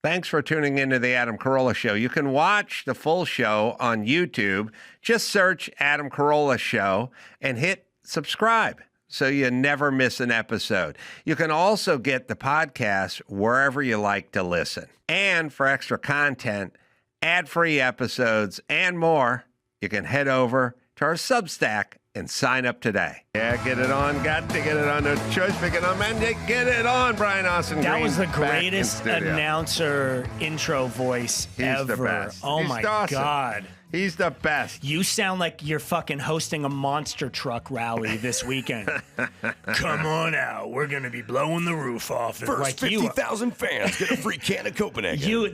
Thanks for tuning into the Adam Carolla Show. You can watch the full show on YouTube. Just search Adam Carolla Show and hit subscribe so you never miss an episode. You can also get the podcast wherever you like to listen. And for extra content, ad-free episodes, and more, you can head over to our Substack and sign up today. Yeah, get it on. Got to get it on. No choice picking on men. Get it on, Brian Austin Green. That was the greatest announcer intro voice ever. The best. Oh, my God. He's the best. You sound like you're fucking hosting a monster truck rally this weekend. Come on out. We're going to be blowing the roof off. First like 50,000 fans get a free can of Copenhagen. You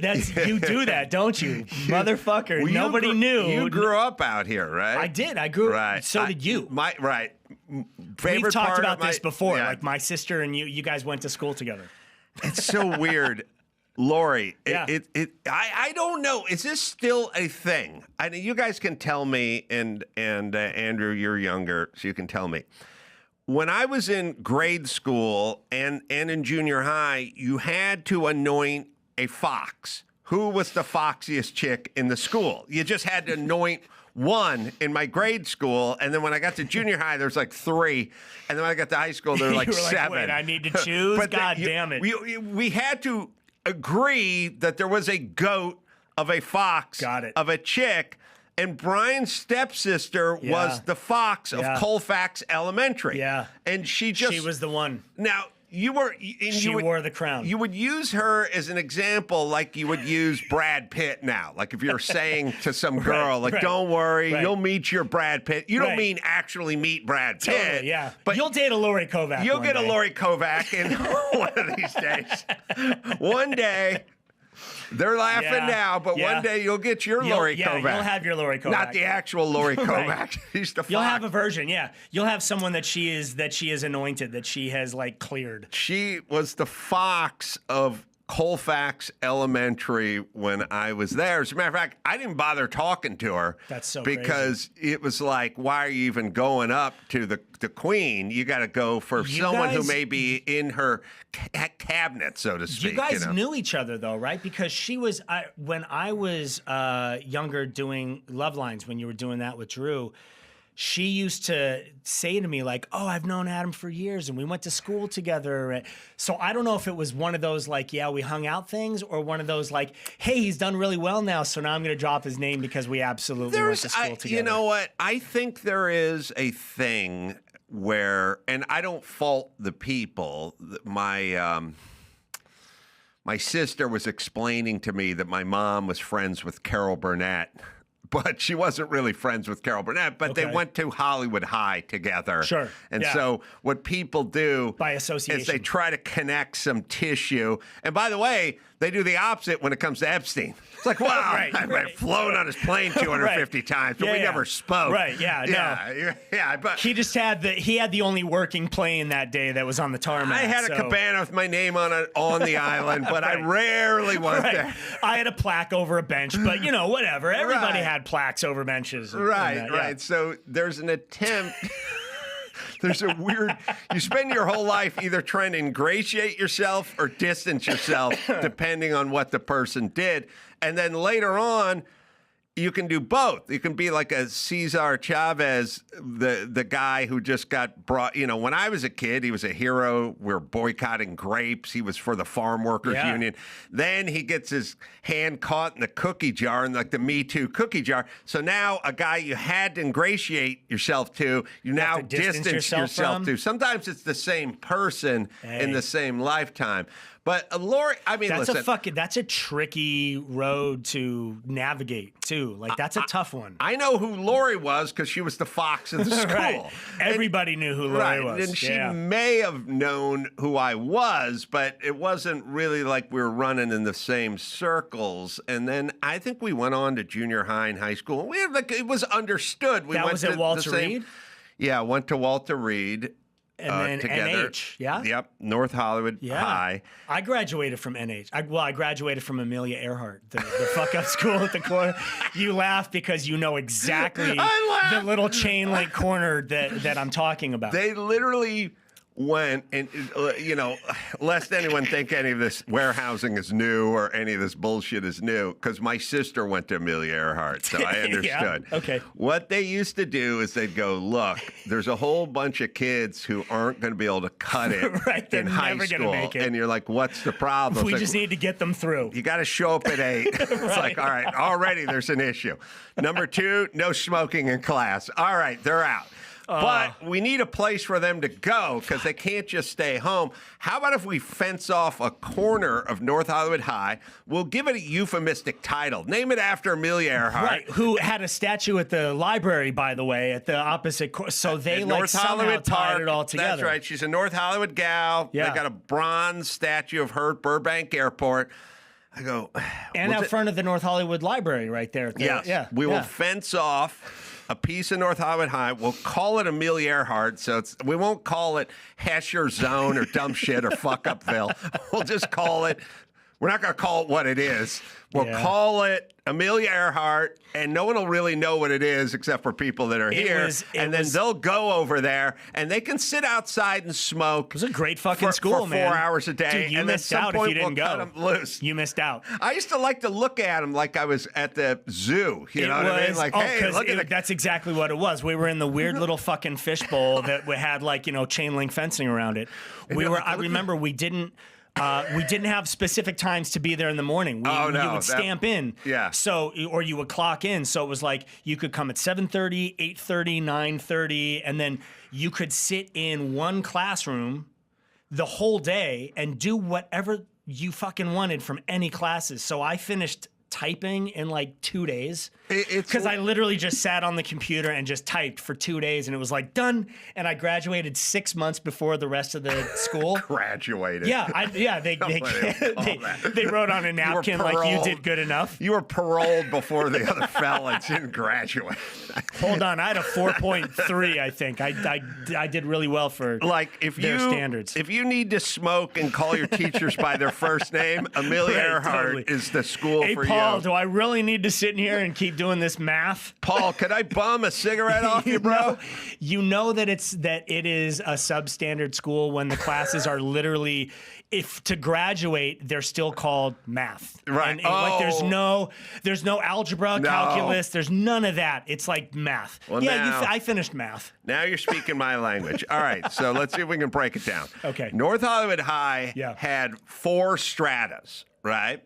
do that, don't you? Motherfucker. Well, nobody knew. You grew up out here, right? I did. I grew up. Right. So did you. We've talked about this before. Yeah. Like my sister and you guys went to school together. It's so weird. Lori, Yeah. I don't know. Is this still a thing? I mean, you guys can tell me, and Andrew, you're younger, so you can tell me. When I was in grade school and in junior high, you had to anoint a fox. Who was the foxiest chick in the school? You just had to anoint one in my grade school, and then when I got to junior high, there was like 3, and then when I got to high school, there were like 7. Wait, I need to choose? God damn it. We had to agree that there was a goat of a fox of a chick, and Brian's stepsister was the fox of Colfax Elementary. Yeah. And she was the one. Now, she wore the crown. You would use her as an example like you would use Brad Pitt now. Like if you're saying to some girl, don't worry, you'll meet your Brad Pitt. You don't mean actually meet Brad Pitt. Totally, yeah. But you'll date a Lori Kovac. You'll get a Lori Kovac in one of these days. One day. They're laughing now, but one day you'll get your Lori Kovac. You'll have your Lori Kovac. Not the actual Lori Kovac. She's the fox. You'll have a version, yeah. You'll have someone that she is anointed, that she has like cleared. She was the fox of Colfax Elementary when I was there. As a matter of fact, I didn't bother talking to her. That's so because crazy. It was like, why are you even going up to the queen? You got to go for someone who may be in her cabinet, so to speak. You guys knew each other though, right? Because she was when I was younger doing Love Lines, when you were doing that with Drew. She used to say to me like, oh, I've known Adam for years and we went to school together. So I don't know if it was one of those like, yeah, we hung out things, or one of those like, hey, he's done really well now, so now I'm going to drop his name because we absolutely went to school together. You know what? I think there is a thing where, and I don't fault the people, my sister was explaining to me that my mom was friends with Carol Burnett. But she wasn't really friends with Carol Burnett, but they went to Hollywood High together. Sure. And so what people do by association is they try to connect some tissue. And by the way, they do the opposite when it comes to Epstein. It's like, wow, I've flown on his plane 250 times, but we never spoke. Right, yeah. But he had the only working plane that day that was on the tarmac. I had a cabana with my name on it on the island, but I rarely went there. I had a plaque over a bench, but whatever. Everybody had plaques over benches. Right. So there's an attempt. There's a weird, you spend your whole life either trying to ingratiate yourself or distance yourself, depending on what the person did. And then later on, you can do both. You can be like a Cesar Chavez, the guy who just got brought. When I was a kid, he was a hero. We were boycotting grapes. He was for the Farm Workers Union. Then he gets his hand caught in the cookie jar, in like the Me Too cookie jar. So now a guy you had to ingratiate yourself to, you now distance yourself to. Sometimes it's the same person in the same lifetime. But Lori, I mean, that's a tricky road to navigate too. Like that's a tough one. I know who Lori was because she was the fox of the school. Right. Everybody knew who Lori was. And she may have known who I was, but it wasn't really like we were running in the same circles. And then I think we went on to junior high and high school. We had it was understood. That was at Walter Reed? Yeah, went to Walter Reed. And then together. NH, yeah? Yep, North Hollywood High. I graduated from NH. I graduated from Amelia Earhart, the fuck-up school at the corner. You laugh because you know exactly the little chain link corner that I'm talking about. They literally when, and lest anyone think any of this warehousing is new or any of this bullshit is new, because my sister went to Amelia Earhart, so I understood. Yeah, okay. What they used to do is they'd go, look, there's a whole bunch of kids who aren't going to be able to cut it Right, they're in high never gonna school. make it. And you're like, what's the problem? We It's just like, need to get them through. you got to show up at 8. It's like, all right, already there's an issue. Number 2, no smoking in class. All right, they're out. But we need a place for them to go because they can't just stay home. How about if we fence off a corner of North Hollywood High? We'll give it a euphemistic title. Name it after Amelia Earhart. Right, who had a statue at the library, by the way, at the opposite. So they At like North somehow Hollywood tied Park. it all together. That's right. She's a North Hollywood gal. Yeah. They got a bronze statue of her at Burbank Airport. I go, And out front of the North Hollywood Library right there. yes, Yeah. we will fence off a piece of North Hollywood High. We'll call it Amelia Earhart, so we won't call it Hesher Zone or dumb shit or fuck upville. We'll just call it. We're not going to call it what it is. We'll call it Amelia Earhart, and no one will really know what it is except for people that are here. Then they'll go over there, and they can sit outside and smoke. It was a great fucking for school, man. 4 hours a day. Dude, you and missed at some out if point you didn't we'll go. cut them loose. You missed out. I used to like to look at them like I was at the zoo. You know what I mean? Like, hey, look at that's exactly what it was. We were in the weird little fucking fishbowl that had chain link fencing around it. I remember we didn't have specific times to be there in the morning. You would stamp in. Yeah. So, or you would clock in. So it was like you could come at 7:30, 8:30, 9:30, and then you could sit in one classroom the whole day and do whatever you fucking wanted from any classes. So I finished typing in like 2 days because I literally just sat on the computer and just typed for 2 days, and it was like done. And I graduated 6 months before the rest of the school. Graduated. Yeah, they wrote on a napkin like you did good enough. You were paroled before the other felons didn't graduate. Hold on, I had a 4.3. I think I did really well for their standards. If you need to smoke and call your teachers by their first name, Amelia Earhart is the school for you. Hey, Paul, do I really need to sit in here and keep doing this math? Paul, could I bum a cigarette off you, bro? You know that it is a substandard school when the classes are literally, if to graduate, they're still called math. Right. And like there's no algebra, calculus, there's none of that. It's like math. Well, I finished math. Now you're speaking my language. All right, so let's see if we can break it down. Okay. North Hollywood High had 4 stratas, right?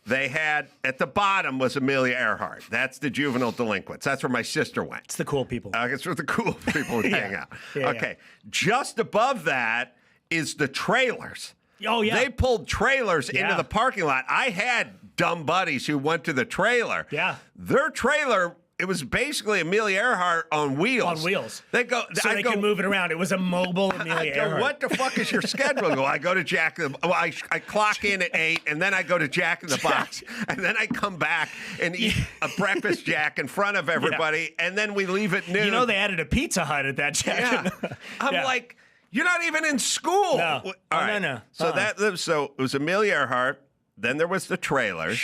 They had, at the bottom was Amelia Earhart. That's the juvenile delinquents. That's where my sister went. It's the cool people. It's where the cool people would hang out. Yeah, okay. Just above that is the trailers. Oh, yeah. They pulled trailers into the parking lot. I had dumb buddies who went to the trailer. Yeah. Their trailer, it was basically Amelia Earhart on wheels. On wheels. They go, so they could move it around. It was a mobile Amelia Earhart. What the fuck is your schedule? I go to Jack in the I clock in at 8, and then I go to Jack in the Box, and then I come back and eat a breakfast Jack in front of everybody, and then we leave at noon. You know they added a Pizza Hut at that Jack. Yeah. I'm like, you're not even in school. No. All right. No. So it was Amelia Earhart. Then there was the trailers.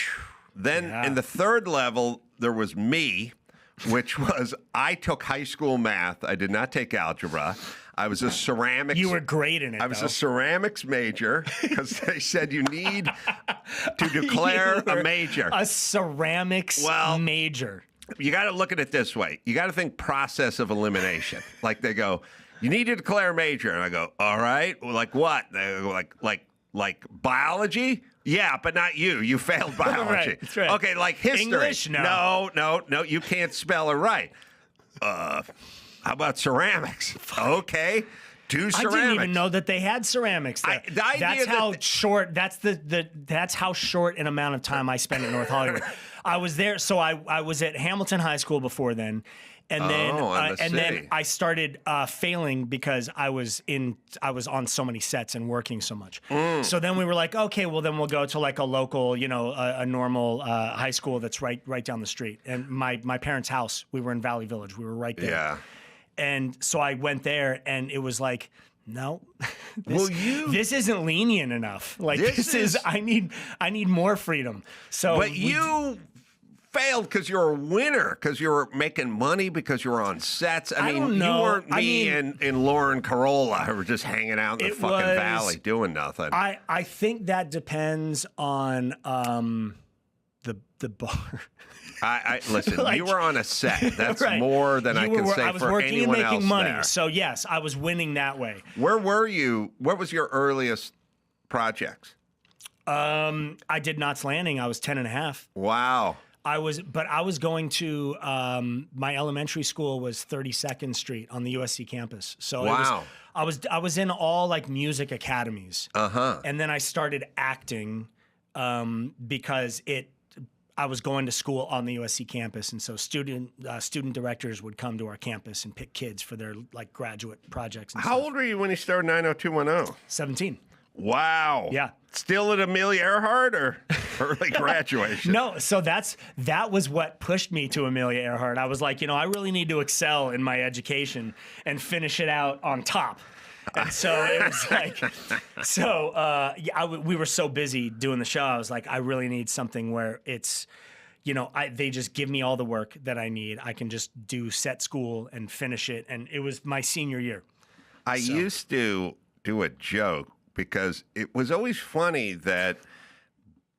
Then in the third level, there was me, which was I took high school math. I did not take algebra. I was a ceramics. You were great in it. I was a ceramics major because they said you need to declare a major. A ceramics major. You got to look at it this way. You got to think process of elimination. Like they go, you need to declare a major, and I go, all right, well, like what? They go, like biology. Yeah, but not you. You failed biology. Right, that's right. Okay, like history. English? No. No. You can't spell it right. How about ceramics? Okay. Do ceramics. I didn't even know that they had ceramics there. That's how short an amount of time I spent in North Hollywood. I was there, so I was at Hamilton High School before then. And then I started failing because I was on so many sets and working so much. So then we were like, okay, well then we'll go to like a local, a normal high school that's right down the street. And my parents' house, we were in Valley Village. We were right there. Yeah. And so I went there, and it was like, no, this isn't lenient enough. Like this is I need more freedom. So but you failed because you're a winner, because you were making money, because you were on sets. I mean, don't know. you weren't me and Lauren Carolla who were just hanging out in the fucking valley doing nothing. I think that depends on the bar. I listen. Like, you were on a set. That's right. more than I can say I was for working anyone and making else money. there. So yes, I was winning that way. Where were you? What was your earliest projects? I did Knots Landing. I was 10 and a half. Wow. I was going to my elementary school was 32nd Street on the USC campus. So wow. I was in all like music academies. And then I started acting because I was going to school on the USC campus, and so student directors would come to our campus and pick kids for their like graduate projects. And How old were you when you started 90210? 17. Wow. Yeah. Still at Amelia Earhart or early graduation? No, so that was what pushed me to Amelia Earhart. I was like, I really need to excel in my education and finish it out on top. And so it was like, we were so busy doing the show. I was like, I really need something where it's, they just give me all the work that I need. I can just do set school and finish it. And it was my senior year. I used to do a joke because it was always funny that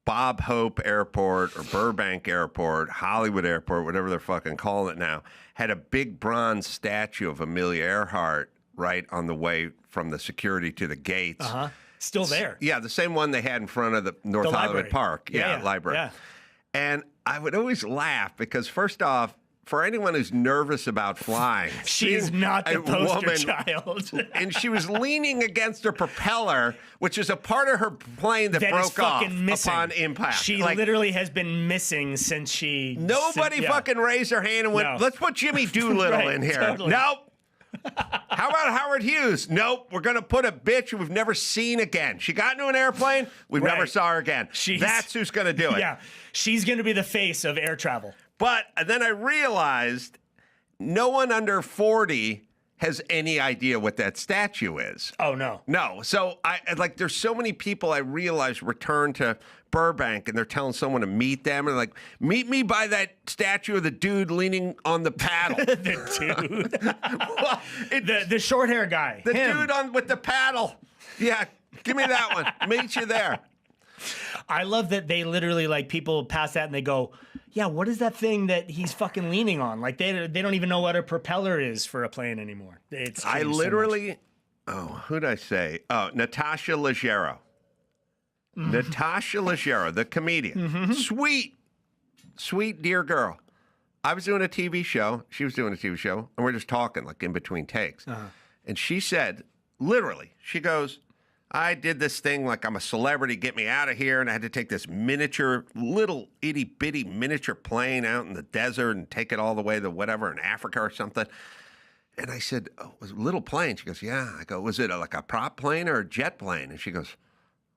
Bob Hope Airport or Burbank Airport, Hollywood Airport, whatever they're fucking calling it now, had a big bronze statue of Amelia Earhart right on the way from the security to the gates. Still there. Yeah, the same one they had in front of the North Hollywood Park. Yeah, library. Yeah. And I would always laugh because, first off, for anyone who's nervous about flying, she's not the poster child. And she was leaning against her propeller, which is a part of her plane that broke off missing. Upon impact. She literally has been missing since she... Nobody fucking raised their hand and went, let's put Jimmy Doolittle in here. Totally. Nope. How about Howard Hughes? Nope. We're going to put a bitch we've never seen again. She got into an airplane. We never saw her again. That's who's going to do it. Yeah. She's going to be the face of air travel. But then I realized no one under 40 has any idea what that statue is. Oh, no. No. So there's so many people I realize return to Burbank and they're telling someone to meet them and like, meet me by that statue of the dude leaning on the paddle. The dude. The short hair guy. The dude with the paddle. Yeah. Give me that one. Meet you there. I love that they literally like people pass that and they go, yeah, what is that thing that he's fucking leaning on? Like they don't even know what a propeller is for a plane anymore. I literally, who'd I say? Oh, Natasha Leggero. Natasha Leggero, the comedian. Sweet, dear girl. I was doing a TV show. She was doing a TV show. And we're just talking like in between takes. And she said, literally, she goes, I did this thing like I'm a celebrity, get me out of here. And I had to take this little itty bitty miniature plane out in the desert and take it all the way to whatever in Africa or something. And I said, oh, it was a little plane. She goes, yeah. I go, was it like a prop plane or a jet plane? And she goes,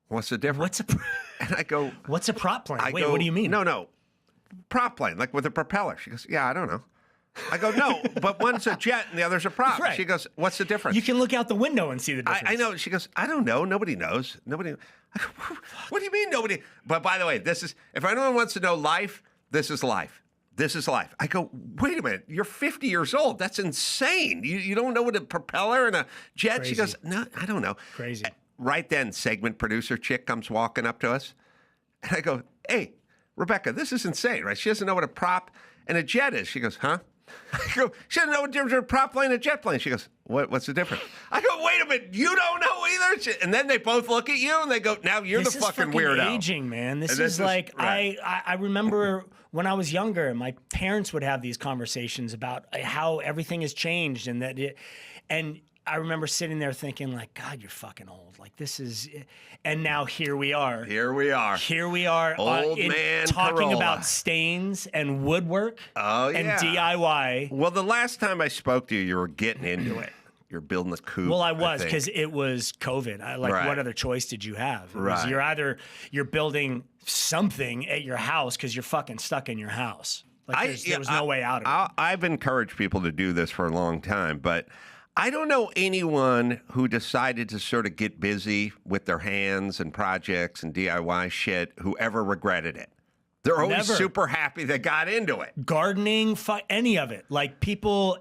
what's the difference? And I go, what's a prop plane? Wait, what do you mean? No, prop plane, like with a propeller. She goes, yeah, I don't know. I go, no, but one's a jet and the other's a prop. Right. She goes, what's the difference? You can look out the window and see the difference. I know. She goes, I don't know. Nobody knows. Nobody. I go, what do you mean nobody? But by the way, if anyone wants to know life, this is life. This is life. I go, wait a minute. You're 50 years old. That's insane. You don't know what a propeller and a jet? Crazy. She goes, no, I don't know. Crazy. Right then, segment producer chick comes walking up to us. And I go, hey, Rebecca, this is insane, right? She doesn't know what a prop and a jet is. She goes, huh? I go, she doesn't know what the difference between a prop plane and a jet plane. She goes, what's the difference? I go, wait a minute, you don't know either? And then they both look at you and they go, now you're the fucking weirdo. This is aging, man. This is like, right. I remember when I was younger, my parents would have these conversations about how everything has changed and and I remember sitting there thinking like, God, you're fucking old. Like this is, and now here we are. Old man talking Carolla. About stains and woodwork. Oh, and yeah. DIY. Well, the last time I spoke to you, you were getting into it. You're building a coop. Well, I was because it was COVID. Right. What other choice did you have? Right. You're building something at your house because you're fucking stuck in your house. Like there was no way out of it. I've encouraged people to do this for a long time, but I don't know anyone who decided to sort of get busy with their hands and projects and DIY shit who ever regretted it. They're always Never. super happy they got into it. Gardening, any of it. Like people,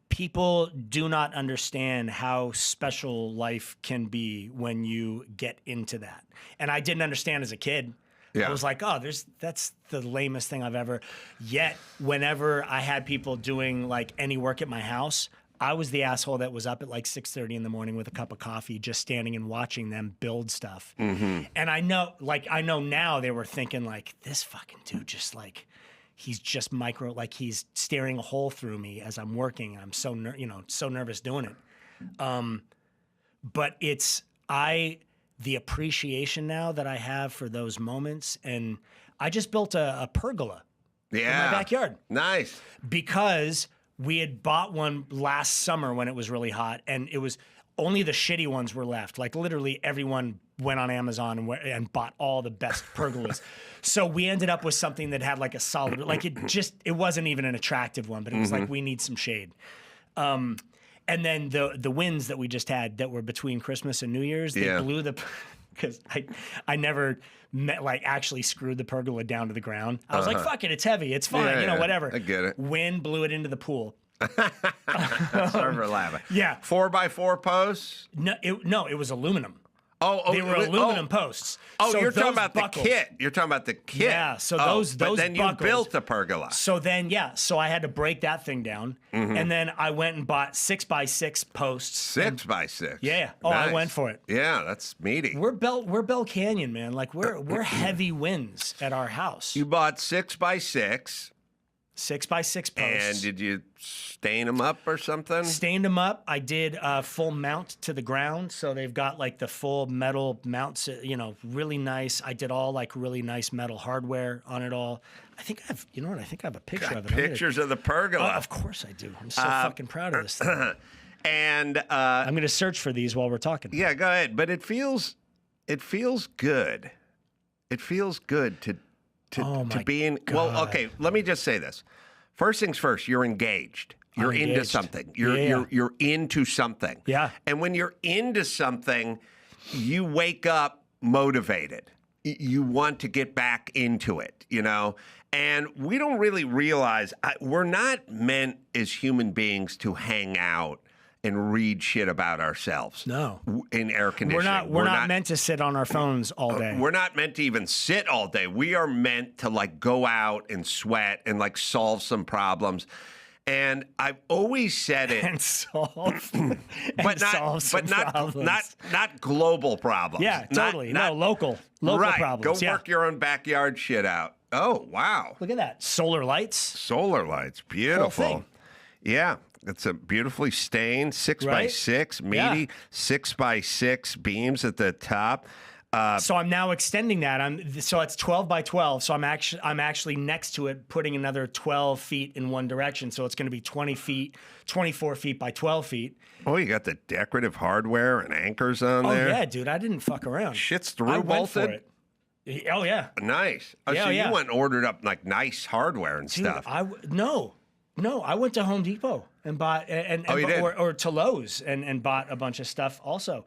people do not understand how special life can be when you get into that. And I didn't understand as a kid. Yeah. I was like, oh, that's the lamest thing I've ever. Yet, whenever I had people doing like any work at my house, I was the asshole that was up at like 6:30 in the morning with a cup of coffee, just standing and watching them build stuff. And I know now they were thinking like, this fucking dude just like, he's just like he's staring a hole through me as I'm working. I'm so so nervous doing it. But the appreciation now that I have for those moments, and I just built a pergola in my backyard. Nice. Because we had bought one last summer when it was really hot, and it was only the shitty ones were left. Like literally everyone went on Amazon and bought all the best pergolas. So we ended up with something that had like a solid, like it wasn't even an attractive one, but it was like, we need some shade. And then the winds that we just had that were between Christmas and New Year's, they blew because I never actually screwed the pergola down to the ground. I was like, fuck it, it's heavy, it's fine, whatever. I get it. Wind blew it into the pool. Server lava. Yeah. 4x4 posts? No, it was aluminum. Oh, They were aluminum posts. Oh, So you're talking those about buckles- the kit. You're talking about the kit. Yeah, so But those then buckles, you built a pergola. So then, so I had to break that thing down, and then I went and bought 6x6 posts. 6x6. Yeah. Oh, I went for it. Yeah, that's meaty. We're Bell Canyon, man. Like we're heavy winds at our house. You bought 6x6. 6x6 posts. And did you stain them up or something? Stained them up. I did a full mount to the ground, so they've got like the full metal mounts. Really nice. I did all like really nice metal hardware on it all. I think I have. You know what? I think I have a picture of it. Pictures of the pergola. Oh, of course I do. I'm so fucking proud of this thing. And I'm going to search for these while we're talking. yeah, go ahead. But it feels good. It feels good to be in. God. Well, okay. Let me just say this. First things first. You're engaged. You're into engaged. something. You're into something. Yeah. And when you're into something, you wake up motivated. You want to get back into it. And we don't really realize we're not meant as human beings to hang out and read shit about ourselves. No. In air conditioning. We're not meant to sit on our phones all day. We're not meant to even sit all day. We are meant to like go out and sweat and like solve some problems. And I've always said it. And solve. But not global problems. Yeah, totally. No, local right. problems. Go work your own backyard shit out. Oh, wow. Look at that. Solar lights. Solar lights. Beautiful. Whole thing. Yeah. It's a beautifully stained 6x6, meaty 6x6 beams at the top. So I'm now extending that. So it's 12 by 12. So I'm actually next to it, putting another 12 feet in one direction. So it's going to be 24 feet by 12 feet. Oh, you got the decorative hardware and anchors on Oh there. yeah, dude. I didn't fuck around. Shit's I through went for bolted. it. Oh yeah. Nice. Oh, Yeah, so yeah. you went and ordered up like nice hardware and Dude, stuff. No, I went to Home Depot and bought or to Lowe's and bought a bunch of stuff also.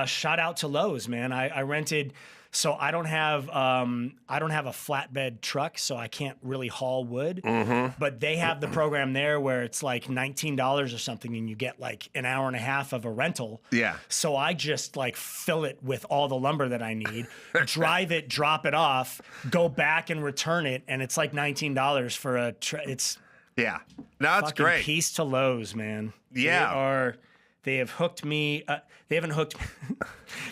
Shout out to Lowe's, man. I rented, so I don't have a flatbed truck, so I can't really haul wood. But they have the program there where it's like $19 or something, and you get like an hour and a half of a rental. Yeah. So I just like fill it with all the lumber that I need, drive it, drop it off, go back and return it, and it's like $19 for it's. Yeah. No, that's Fucking great. Peace to Lowe's, man. Yeah. They have hooked me. They haven't hooked me.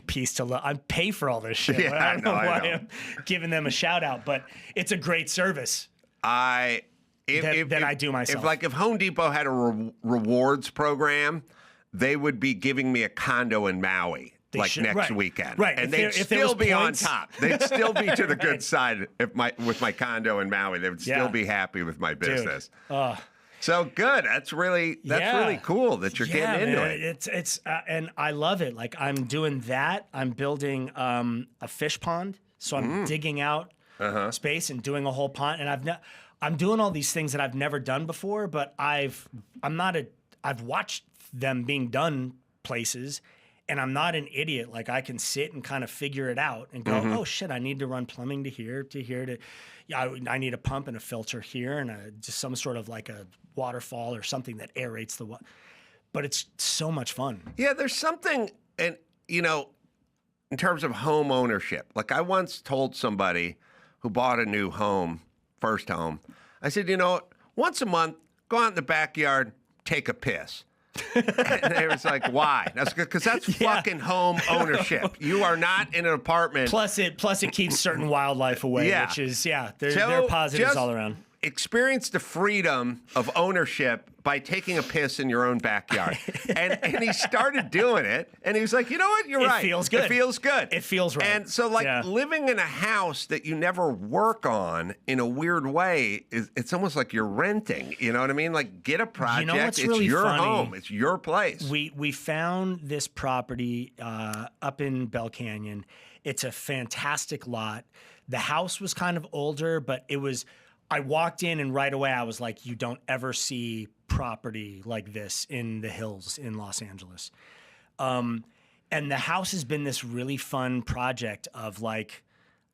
Peace to Lowe's. I pay for all this shit. Yeah, I don't know why I know. I'm giving them a shout out, but it's a great service. I do myself. If Home Depot had a rewards program, they would be giving me a condo in Maui. Next weekend. Right. And If they'd there was still be points. on top. They'd still be to the good side with my condo in Maui. They would still be happy with my business. So good. That's really cool that you're getting into it. It's and I love it. Like I'm doing that. I'm building a fish pond. So I'm digging out space and doing a whole pond. And I'm doing all these things that I've never done before, but I've watched them being done places. and I'm not an idiot. Like I can sit and kind of figure it out and go, oh shit, I need to run plumbing to here to here to, yeah, I need a pump and a filter here and just some sort of like a waterfall or something that aerates the water. But it's so much fun. Yeah, there's something, and you know, in terms of home ownership. Like I once told somebody who bought a new home, first home, I said, you know what, once a month, go out in the backyard, take a piss. And they was like, why? That's because that's fucking home ownership. You are not in an apartment. Plus it keeps certain wildlife away, which is, there are positives all around. Experience the freedom of ownership by taking a piss in your own backyard. and he started doing it, and he was like, you know what? You're right. It feels good. It feels good. It feels right. And so, like, living in a house that you never work on in a weird way, it's almost like you're renting. You know what I mean? Like, get a project. You know what's it's really your funny? home. It's your place. We found this property up in Bell Canyon. It's a fantastic lot. The house was kind of older, but it was... I walked in and right away I was like, you don't ever see property like this in the hills in Los Angeles. And the house has been this really fun project of like,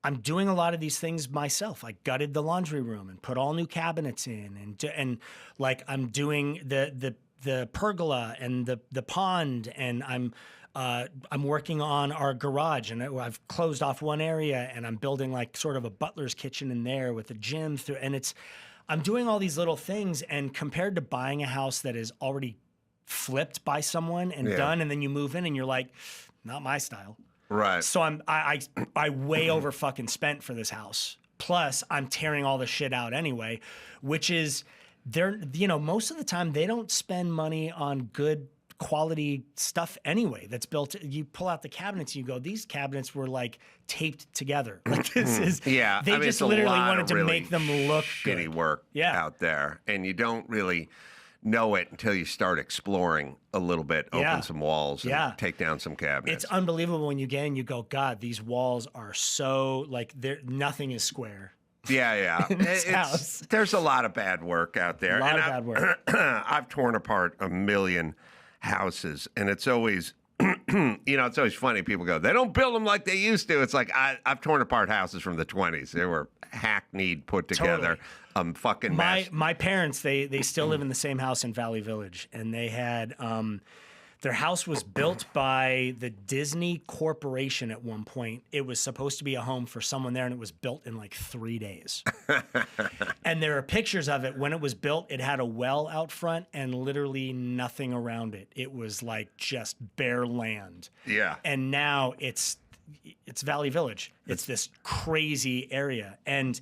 I'm doing a lot of these things myself. I gutted the laundry room and put all new cabinets in and like I'm doing the pergola and the pond and I'm working on our garage and I've closed off one area and I'm building like sort of a butler's kitchen in there with a gym through, and I'm doing all these little things, and compared to buying a house that is already flipped by someone and done, and then you move in and you're like, not my style. Right. So I way over fucking spent for this house. Plus I'm tearing all the shit out anyway, which is most of the time they don't spend money on good quality stuff anyway that's built. You pull out the cabinets and you go, these cabinets were like taped together. Like this is, they just literally wanted to make them look shitty good. work out there. And you don't really know it until you start exploring a little bit, open some walls and take down some cabinets. It's unbelievable when you get in, you go, God, these walls are so like nothing is square. Yeah. There's a lot of bad work out there. A lot of bad work. I've torn apart a million houses, and it's always, it's always funny. People go, they don't build them like they used to. It's like, I've torn apart houses from the 20s. They were hackneyed, put together, fucking mess. My parents, they still live in the same house in Valley Village, and they had, their house was built by the Disney Corporation at one point. It was supposed to be a home for someone there, and it was built in like 3 days. And there are pictures of it. When it was built, it had a well out front and literally nothing around it. It was like just bare land. Yeah. And now it's Valley Village. It's this crazy area. And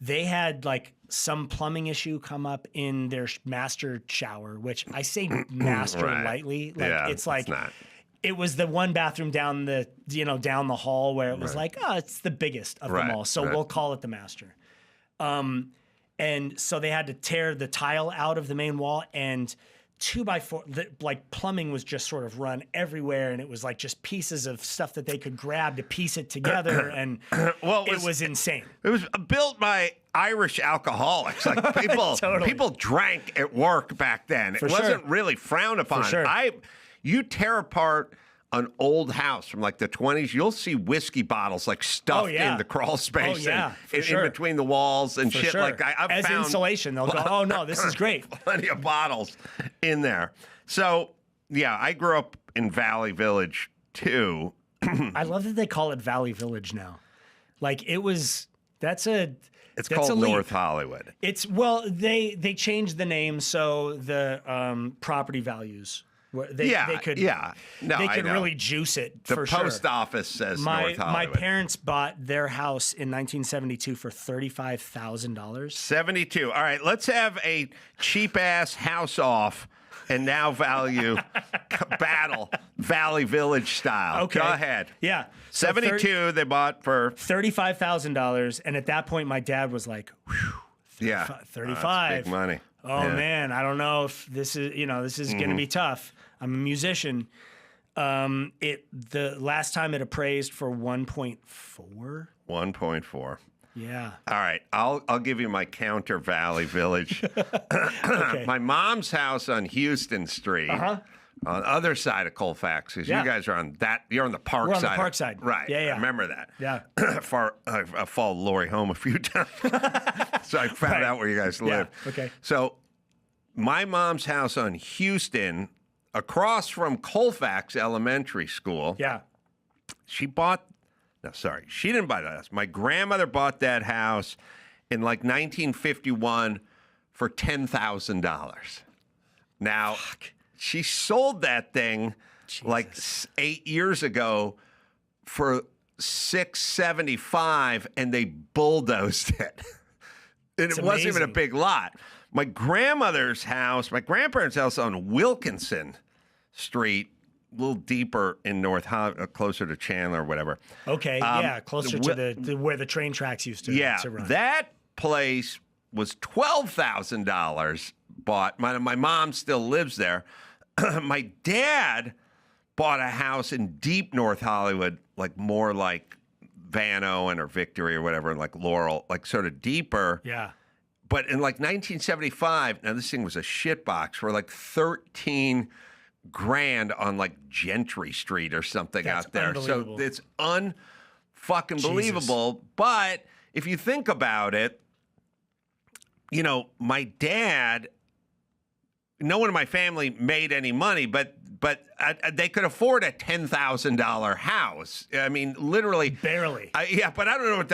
they had like some plumbing issue come up in their master shower, which I say master lightly. Like it's like it was the one bathroom down the down the hall where it was like, oh, it's the biggest of them all, so we'll call it the master. And so they had to tear the tile out of the main wall, and 2x4, like plumbing was just sort of run everywhere, and it was like just pieces of stuff that they could grab to piece it together, and it was insane. It was built by Irish alcoholics. Like people drank at work back then. It wasn't really frowned upon. You tear apart an old house from like the 20s, you'll see whiskey bottles like stuffed in the crawl space and in between the walls and shit. Like I've found insulation. They'll go, oh no, this is great. Plenty of bottles in there. So I grew up in Valley Village too. I love that they call it Valley Village now. Like it's called North Hollywood. They changed the name so the property values. They could really juice it. The post office says North Hollywood. My parents bought their house in 1972 for $35,000. 72. All right, let's have a cheap ass house off and now value battle Valley Village style. Okay, go ahead. Yeah, 72. They bought for $35,000, and at that point, my dad was like, "Whew, 35, that's big money." Oh man, I don't know if this is going to be tough. I'm a musician. The last time it appraised for 1.4. 1.4. Yeah. All right, I'll give you my counter Valley Village. Okay. My mom's house on Houston Street On the other side of Colfax, because Yeah. you guys are on that. You're on the park We're on side. the park side. Right. Yeah, yeah. I remember that. Yeah. I've followed Lori home a few times, so I found Right. out where you guys live. Yeah, okay. So my mom's house on Houston, across from Colfax Elementary School. Yeah. She didn't buy that house. My grandmother bought that house in like 1951 for $10,000. Now, she sold that thing like 8 years ago for $675, and they bulldozed it. And it wasn't even a amazing. big lot. My grandmother's house, my grandparents' house on Wilkinson Street, a little deeper in North Hollywood, closer to Chandler or whatever. Okay. Yeah. Closer to the where the train tracks used to. Yeah, to run. that place was $12,000 bought. My mom still lives there. My dad bought a house in deep North Hollywood, like more like Van Owen or Victory or whatever, like Laurel, like sort of deeper. Yeah. But in like 1975, now this thing was a shitbox for like 13 grand on like Gentry Street or something That's out there. So unbelievable. it's unfucking believable. But if you think about it, you know, my dad, no one in my family made any money, but they could afford a $10,000 house. I mean, literally. Barely. Yeah, but I don't know what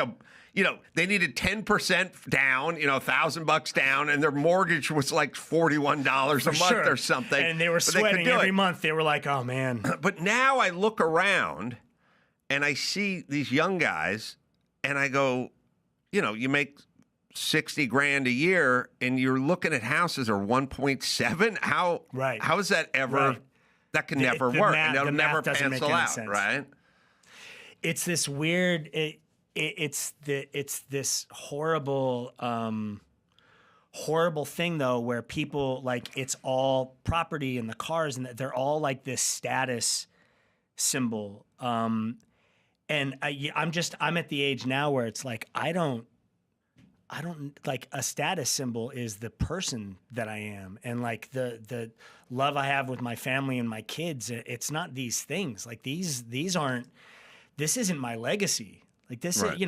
they needed 10% down, $1,000 down, and their mortgage was like $41 a month or something. And they were But they could sweating do every it. month. They were like, oh, man. But now I look around and I see these young guys and I go, you make 60 grand a year and you're looking at houses are 1.7. How is that ever? Right. That can never work. And it'll the never math doesn't make pencil any out, sense. right? It's this weird. It's this horrible thing though, where people like it's all property and the cars and they're all like this status symbol. And I'm at the age now where it's like I don't like a status symbol is the person that I am and like the love I have with my family and my kids. It's not these things like these aren't. This isn't my legacy. Like this, Right.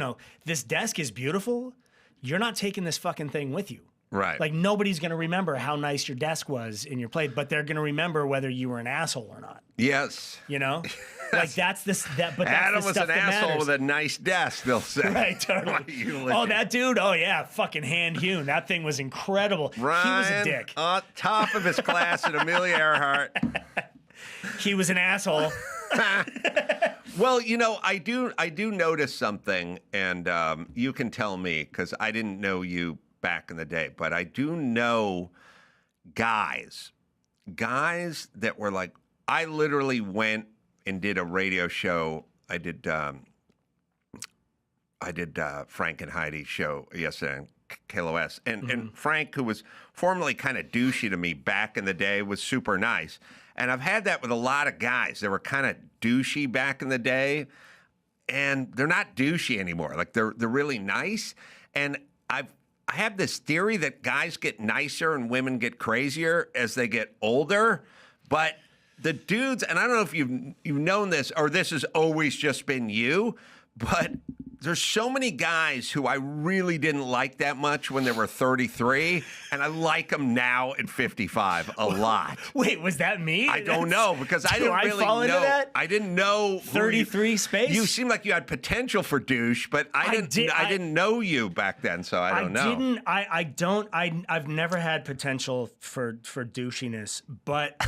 This desk is beautiful. You're not taking this fucking thing with you. Right. Like nobody's going to remember how nice your desk was in your plate, but they're going to remember whether you were an asshole or not. Yes. Like that's this that. But that's Adam the was stuff an that asshole matters. with a nice desk, they'll say. Right, totally. Oh, that dude. Oh yeah, fucking hand hewn. That thing was incredible. Ryan, he was a dick. Top of his class at Amelia Earhart. He was an asshole. Well, I do notice something, and you can tell me because I didn't know you back in the day, but I do know guys that were like, I literally went and did a radio show. I did Frank and Heidi's show yesterday on KLOS, and Frank, who was formerly kind of douchey to me back in the day, was super nice. And I've had that with a lot of guys. They were kind of douchey back in the day, and they're not douchey anymore. Like they're really nice. And I have this theory that guys get nicer and women get crazier as they get older. But the dudes, and I don't know if you've known this or this has always just been you, but there's so many guys who I really didn't like that much when they were 33, and I like them now at 55 a lot. Wait, was that me? I don't know because I didn't really fall know. into that? I didn't know 33 space. You seemed like you had potential for douche, but I didn't know you back then, so I don't know. I've never had potential for douchiness, but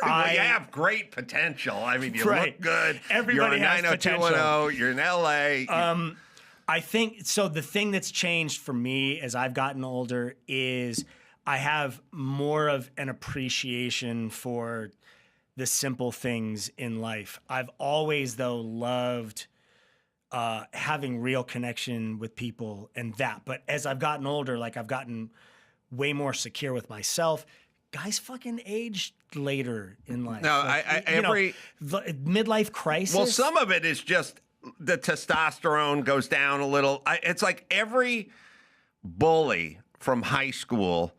Well, you have great potential. I mean, you look good. Everybody You're on has potential. 90210. You're in LA. I think so. The thing that's changed for me as I've gotten older is I have more of an appreciation for the simple things in life. I've always, though, loved having real connection with people and that. But as I've gotten older, like I've gotten way more secure with myself. Guys fucking age later in life. No, like, the midlife crisis. Well, some of it is just the testosterone goes down a little. It's like every bully from high school,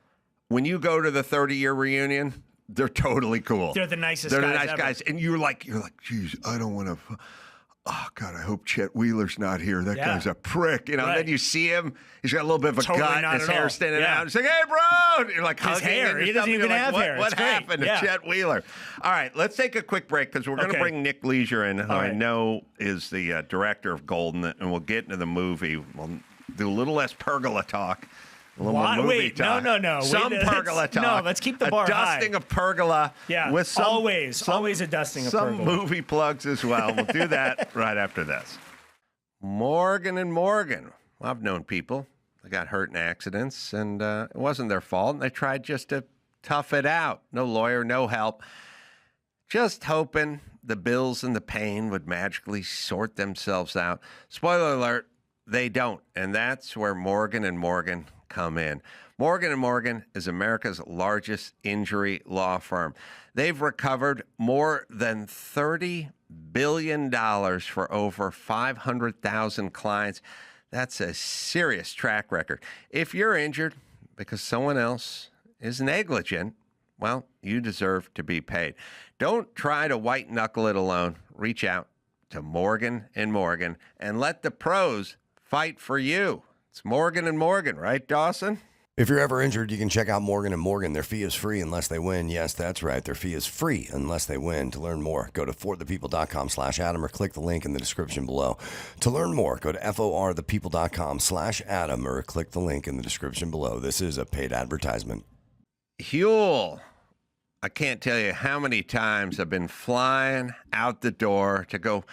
when you go to the 30-year reunion, they're totally cool. They're the nicest They're guys the nice ever. guys. And you're like, geez, I don't want to. Oh, God, I hope Chet Wheeler's not here. That guy's a prick. You know, Right. Then you see him. He's got a little bit of a Totally gut. not His at hair all. standing Yeah. out. He's like, hey, bro. And you're like, His hugging hair. him and He stuff, doesn't and you're even like, have hair. What It's great. happened to Yeah. Chet Wheeler? All right, let's take a quick break because we're going to Okay. bring Nick Leisure in, who I right. know is the director of Golden, and we'll get into the movie. We'll do a little less pergola talk. A little Why- more movie wait, talk. no. Some Wait, pergola talk. no, let's keep the bar A dusting high. of pergola. Yeah, with some, always a dusting of some pergola. movie plugs as well. We'll do that right after this. Morgan and Morgan. Well, I've known people that got hurt in accidents, and it wasn't their fault. And they tried just to tough it out. No lawyer, no help. Just hoping the bills and the pain would magically sort themselves out. Spoiler alert, they don't. And that's where Morgan and Morgan come in. Morgan & Morgan is America's largest injury law firm. They've recovered more than $30 billion for over 500,000 clients. That's a serious track record. If you're injured because someone else is negligent, well, you deserve to be paid. Don't try to white knuckle it alone. Reach out to Morgan & Morgan and let the pros fight for you. It's Morgan & Morgan, right, Dawson? If you're ever injured, you can check out Morgan & Morgan. Their fee is free unless they win. Yes, that's right. Their fee is free unless they win. To learn more, go to forthepeople.com/Adam or click the link in the description below. To learn more, go to forthepeople.com/Adam or click the link in the description below. This is a paid advertisement. Huel. I can't tell you how many times I've been flying out the door to go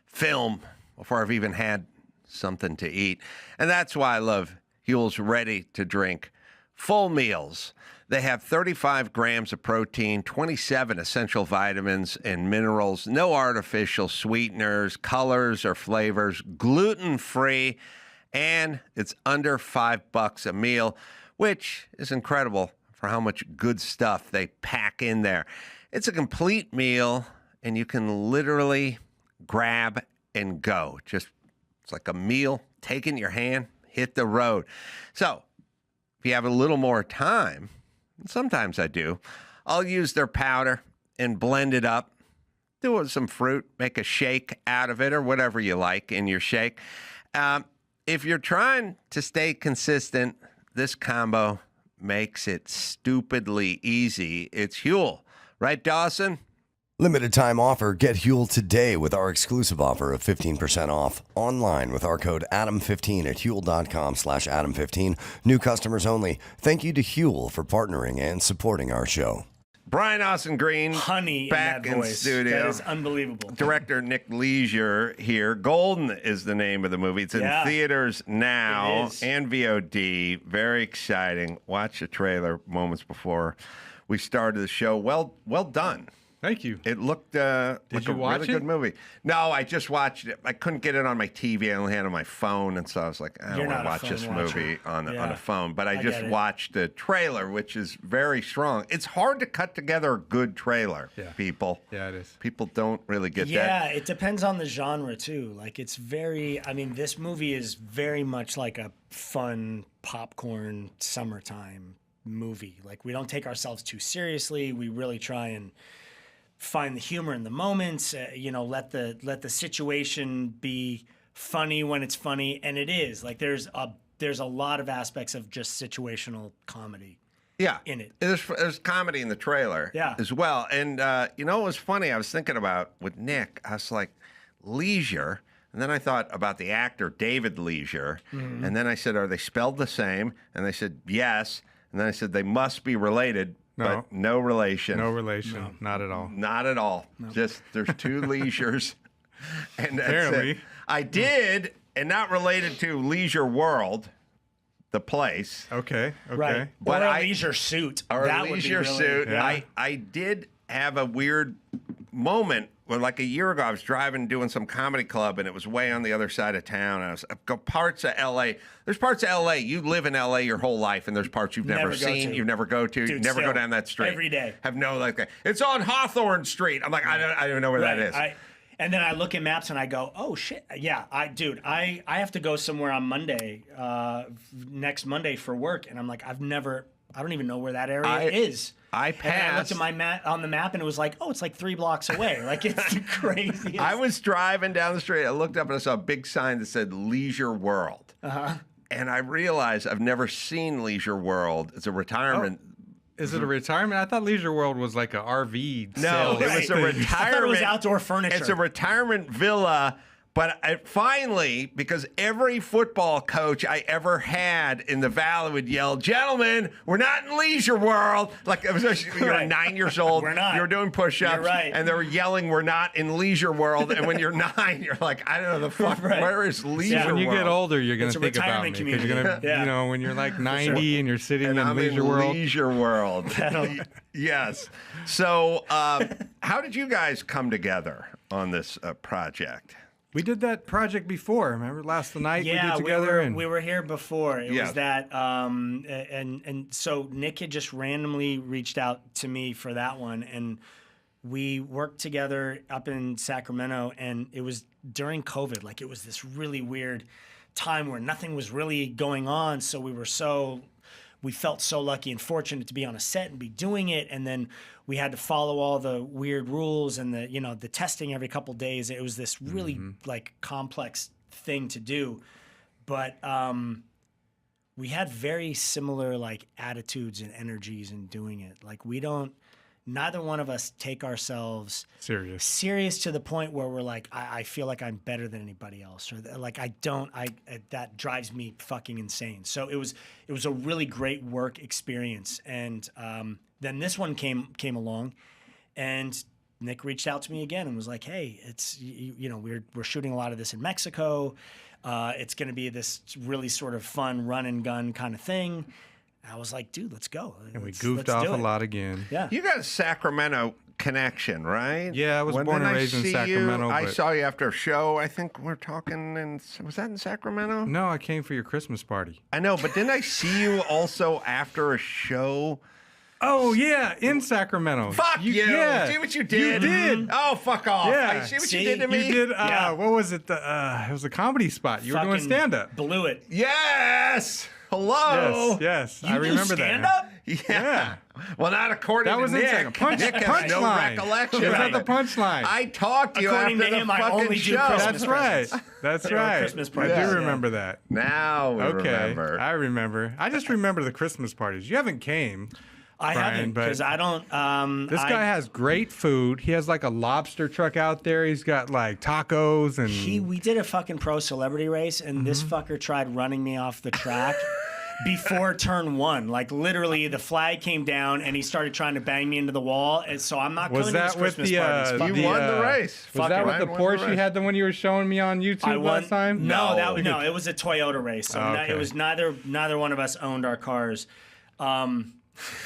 film before I've even had something to eat. And that's why I love Huel's ready-to-drink full meals. They have 35 grams of protein, 27 essential vitamins and minerals, no artificial sweeteners, colors, or flavors, gluten-free, and it's under $5 a meal, which is incredible for how much good stuff they pack in there. It's a complete meal, and you can literally grab and go. It's like a meal, take in your hand, hit the road. So if you have a little more time, and sometimes I do, I'll use their powder and blend it up, do it with some fruit, make a shake out of it or whatever you like in your shake. If you're trying to stay consistent, this combo makes it stupidly easy. It's Huel. Right, Dawson? Limited time offer. Get Huel today with our exclusive offer of 15% off online with our code Adam15 at Huel.com/Adam15. New customers only. Thank you to Huel for partnering and supporting our show. Brian Austin Green, Honey back in that in voice. studio. That is unbelievable. Director Nick Leisure here. Golden is the name of the movie. It's in theaters now It is. and VOD. Very exciting. Watch the trailer moments before we started the show. Well done. Thank you. It looked like you a watch really it? good movie. No, I just watched it. I couldn't get it on my TV. I only had it on my phone, and so I was like, I don't You're want to not a watch this phone watcher. movie on Yeah. a phone. But I just get it. watched the trailer, which is very strong. It's hard to cut together a good trailer, people. Yeah, it is. People don't really get that. Yeah, it depends on the genre too. Like it's this movie is very much like a fun popcorn summertime movie. Like we don't take ourselves too seriously. We really try and find the humor in the moments, let the situation be funny when it's funny, and it is. Like there's a lot of aspects of just situational comedy. Yeah, in it. There's comedy in the trailer as well. And, it was funny. I was thinking about with Nick, I was like, Leisure. And then I thought about the actor, David Leisure. Mm-hmm. And then I said, are they spelled the same? And they said, yes. And then I said, they must be related, but no relation. No relation. No. Not at all. Not at all. No. Just there's two Leisures. And that's apparently. It. I did, and not related to Leisure World. The place. Okay. Right. But or a leisure suit. Or that a leisure suit. Yeah. I did have a weird moment when, like a year ago, I was driving, doing some comedy club, and it was way on the other side of town. I've got parts of L.A. There's parts of L.A. You live in L.A. your whole life, and there's parts you've never seen, you never go to, you never go down that street. Every day. Have no, it's on Hawthorne Street. I'm like, I don't even know where that is. And then I look at maps and I go, oh shit, yeah, I have to go somewhere on Monday, next Monday for work, and I'm like, I've never I don't even know where that area is. I And I looked passed. at my map on the map, and it was like, oh, it's like 3 blocks away. Like, it's the craziest. I was driving down the street. I looked up and I saw a big sign that said Leisure World. And I realized I've never seen Leisure World. It's a retirement. Is it a retirement? I thought Leisure World was like a RV. No, sales it was a thing. retirement. I thought it was outdoor furniture. It's a retirement villa. But finally, because every football coach I ever had in the Valley would yell, "Gentlemen, we're not in Leisure World." Like, it was, you were 9 years old. We're not. You were doing push-ups. You're right. And they were yelling, "We're not in Leisure World." And when you're 9, you're like, I don't know the fuck. Right. Where is Leisure Yeah. World? When you get older, you're going It's to a think about me retirement because you're going to, community. Yeah. when you're like 90 and you're sitting And in I'm Leisure in World. Leisure World. Yes. So, how did you guys come together on this project? We did that project before. Remember last night Yeah, we did together? we were here before. It Yeah. was that, and so Nick had just randomly reached out to me for that one, and we worked together up in Sacramento, and it was during COVID. Like, it was this really weird time where nothing was really going on, so we felt so lucky and fortunate to be on a set and be doing it, and then we had to follow all the weird rules and the testing every couple days. It was this really like complex thing to do, but we had very similar like attitudes and energies in doing it. Like, neither one of us take ourselves serious to the point where we're like, I feel like I'm better than anybody else, or like that drives me fucking insane. So it was a really great work experience. And then this one came along, and Nick reached out to me again and was like, hey, it's, we're shooting a lot of this in Mexico. It's going to be this really sort of fun run and gun kind of thing. I was like, dude, let's go. And we goofed off a lot again. Yeah. You got a Sacramento connection, right? Yeah, I was born and raised in Sacramento. I but- saw you after a show. I think we're talking was that in Sacramento? No, I came for your Christmas party. I know, but didn't I see you also after a show? Oh, yeah, in Sacramento. Fuck you! Yeah, See what you did? You did. Oh, fuck off! Yeah. See what See, you did to me? You did, Yeah. what was it? It was a comedy spot. You were doing Fucking stand-up. Blew it. Yes. Hello. Yes, You I do remember stand that. up? Yeah. Well, not according That to was in Nick. Sacramento. Nick has no Punchline. recollection. It was of at the it. punchline. I talked to you According after to him, the I fucking only do show. Christmas That's right. presents. That's Or right. Christmas I parties. do Yeah. remember that. Now we remember. I remember. I just remember the Christmas parties. You haven't came. I Brian, haven't, but because I don't. This guy has great food. He has like a lobster truck out there. He's got like tacos and We did a fucking pro celebrity race, and this fucker tried running me off the track before turn 1. Like, literally, the flag came down, and he started trying to bang me into the wall. And so I'm not Was coming to that this with Christmas the, party. Fuck You it. won the race. Was that with the Ryan won Porsche the you race. had, the one you were showing me on YouTube I won. last time? No, No. no, it was a Toyota race. So Oh, okay. it was neither one of us owned our cars.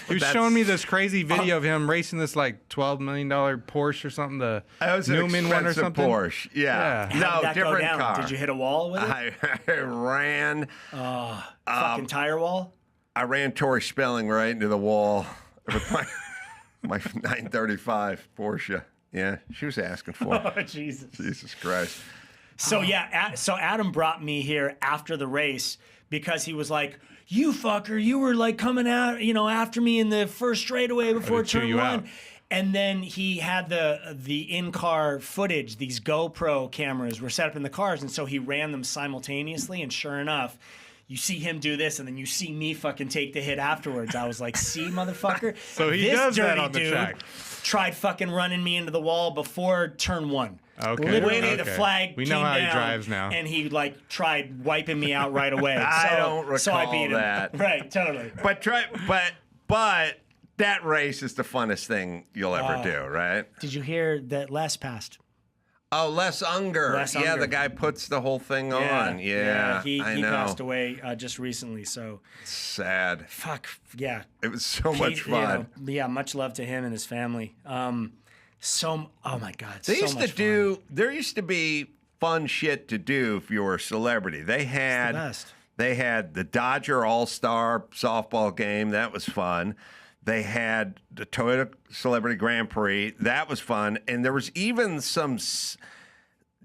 He was showing me this crazy video of him racing this like $12 million Porsche or something, the That was an Newman one or expensive something. Porsche. Yeah. Yeah. How No, did that go different down? car. Did you hit a wall with it? I ran. Fucking tire wall? I ran Tori Spelling right into the wall with my 935 Porsche. Yeah, she was asking for it. Oh, Jesus. Jesus Christ. So yeah, so Adam brought me here after the race because he was like, "You fucker, you were like coming out, after me in the first straightaway before chew turn you 1." out. And then he had the in-car footage. These GoPro cameras were set up in the cars, and so he ran them simultaneously. And sure enough, you see him do this, and then you see me fucking take the hit afterwards. I was like, "See, motherfucker." So he this does that dirty on the dude track. tried fucking running me into the wall before turn 1. Okay, Literally, the okay. flag We know came how he down, drives now. and he like tried wiping me out right away. I So- don't so I recall beat him. that. Right, totally. But that race is the funnest thing you'll ever do, right? Did you hear that Les passed? Oh, Les Unger. Les Yeah, Unger. the guy puts the whole thing on. Yeah, he I know. passed away just recently. So Sad. fuck yeah. It was so much fun. Yeah, much love to him and his family. Oh my God. There so used much there used to be fun shit to do if you were a celebrity. They had best. they had the Dodger All-Star softball game. That was fun. They had the Toyota Celebrity Grand Prix. That was fun. And there was even some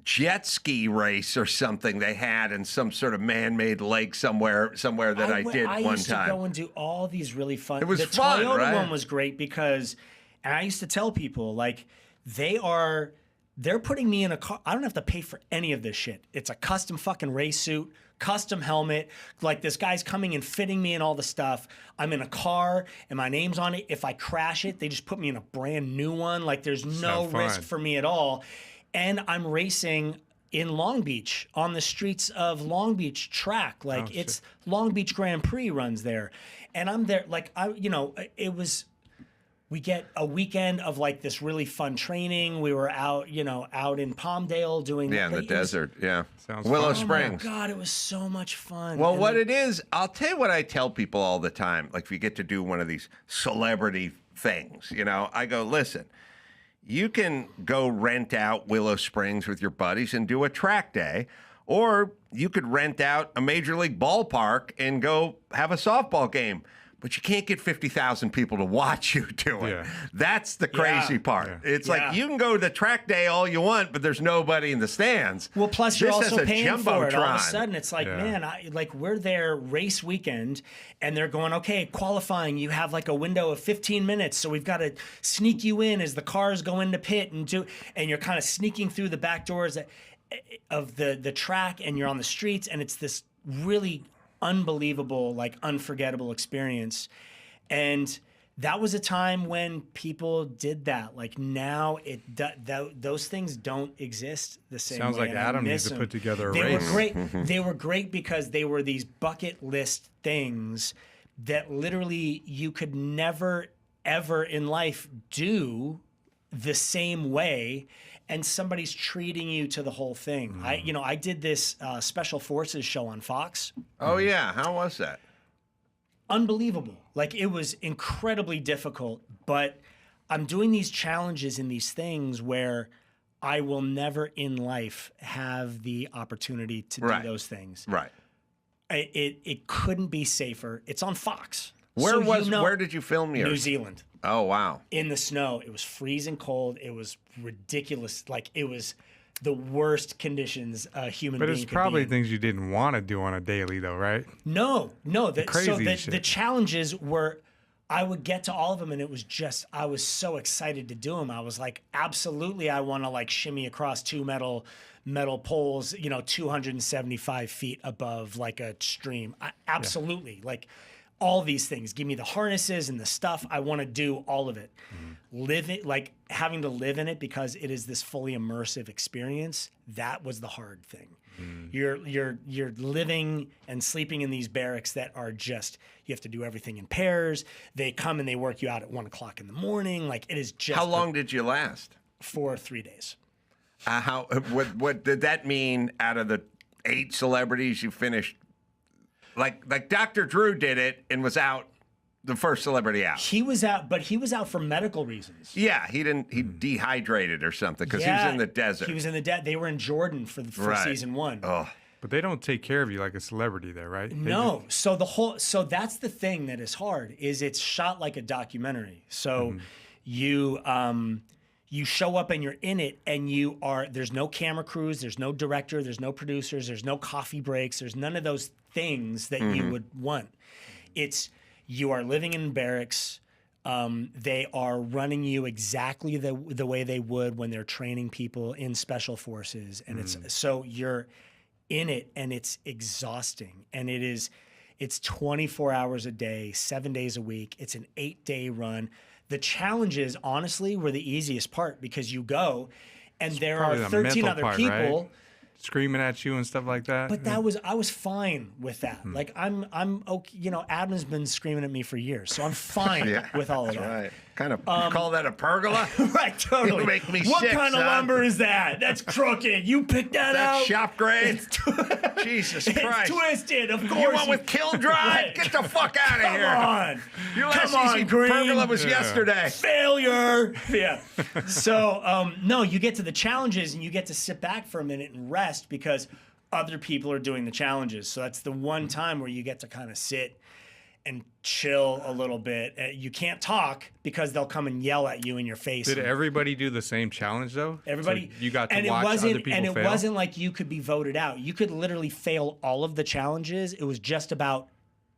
jet ski race or something they had in some sort of man-made lake somewhere that I did one time. I used to go and do all these really fun. It was the fun, Toyota right? one was great because, and I used to tell people like, they're putting me in a car. I don't have to pay for any of this shit. It's a custom fucking race suit, custom helmet. Like this guy's coming and fitting me in all the stuff. I'm in a car and my name's on it. If I crash it, they just put me in a brand new one. Like there's no risk for me at all. And I'm racing in Long Beach on the streets of Long Beach track. Like it's Long Beach Grand Prix runs there. And I'm there like we get a weekend of like this really fun training. We were out in Palmdale doing in the desert. Yeah. Sounds Willow fun. Springs. Oh my God, it was so much fun. Well, what it is, I'll tell you what I tell people all the time. Like if you get to do one of these celebrity things, I go, listen, you can go rent out Willow Springs with your buddies and do a track day, or you could rent out a major league ballpark and go have a softball game. But you can't get 50,000 people to watch you do it. Yeah. That's the crazy part. Yeah. It's like you can go to the track day all you want, but there's nobody in the stands. Well, plus you're also paying for it. All of a Jumbotron. sudden, it's like, man, we're there race weekend, and they're going, okay, qualifying. You have like a window of 15 minutes, so we've got to sneak you in as the cars go into pit and you're kind of sneaking through the back doors of the track, and you're on the streets, and it's this really unbelievable, like unforgettable experience. And that was a time when people did that. Like now those things don't exist the same way. Sounds like Adam needs to put together a race. They were great. They were great because they were these bucket list things that literally you could never ever in life do the same way, and somebody's treating you to the whole thing. I did this Special Forces show on Fox. Oh yeah, how was that? Unbelievable. Like it was incredibly difficult, but I'm doing these challenges and these things where I will never in life have the opportunity to do those things. Right. It couldn't be safer. It's on Fox. Where did you film yours? New Zealand. Oh, wow. In the snow. It was freezing cold. It was ridiculous. Like, it was the worst conditions a human being could be in. But it's probably things you didn't want to do on a daily, though, right? No. Crazy shit. The challenges were, I would get to all of them, and it was just, I was so excited to do them. I was like, absolutely, I want to, like, shimmy across two metal poles, 275 feet above, like, a stream. Absolutely. Yeah. Like, all these things. Give me the harnesses and the stuff. I want to do all of it. Live it, like having to live in it because it is this fully immersive experience. That was the hard thing. You're living and sleeping in these barracks that are just, you have to do everything in pairs. They come and they work you out at 1 o'clock in the morning. Like it is just. How long did you last? For 3 days. What did that mean? Out of the 8 celebrities you finished? Like Dr. Drew did it and was out, the first celebrity out. He was out, but he was out for medical reasons. Yeah, he dehydrated or something because he was in the desert. He was in the desert. They were in Jordan for season 1. Oh. But they don't take care of you like a celebrity there, right? No. So that's the thing that is hard, is it's shot like a documentary. So you show up and you're in it, and there's no camera crews, there's no director, there's no producers, there's no coffee breaks, there's none of those things that you would want. You are living in barracks. They are running you exactly the way they would when they're training people in special forces, and so you're in it, and it's exhausting, and it's 24 hours a day, 7 days a week. It's an 8-day run. The challenges, honestly, were the easiest part because you go, and there are 13 other people. Right? Screaming at you and stuff like that. But I was fine with that. Like I'm okay. Adam's been screaming at me for years, so I'm fine with all of that. Right. Kind of you call that a pergola? Right, totally. You make me what sick, kind of lumber is that? That's crooked. You picked that out. That's shop grade. Jesus Christ. It's twisted, of course. You went with Kill Drive? Get the fuck out of here. Come on. Your last easy Green. pergola was yesterday. Failure. Yeah. So, no, you get to the challenges and you get to sit back for a minute and rest because other people are doing the challenges. So that's the one time where you get to kind of sit and chill a little bit. You can't talk because they'll come and yell at you in your face. Did everybody do the same challenge though? Everybody, So you got to and watch other people and it fail? wasn't like you could be voted out. You could literally fail all of the challenges. It was just about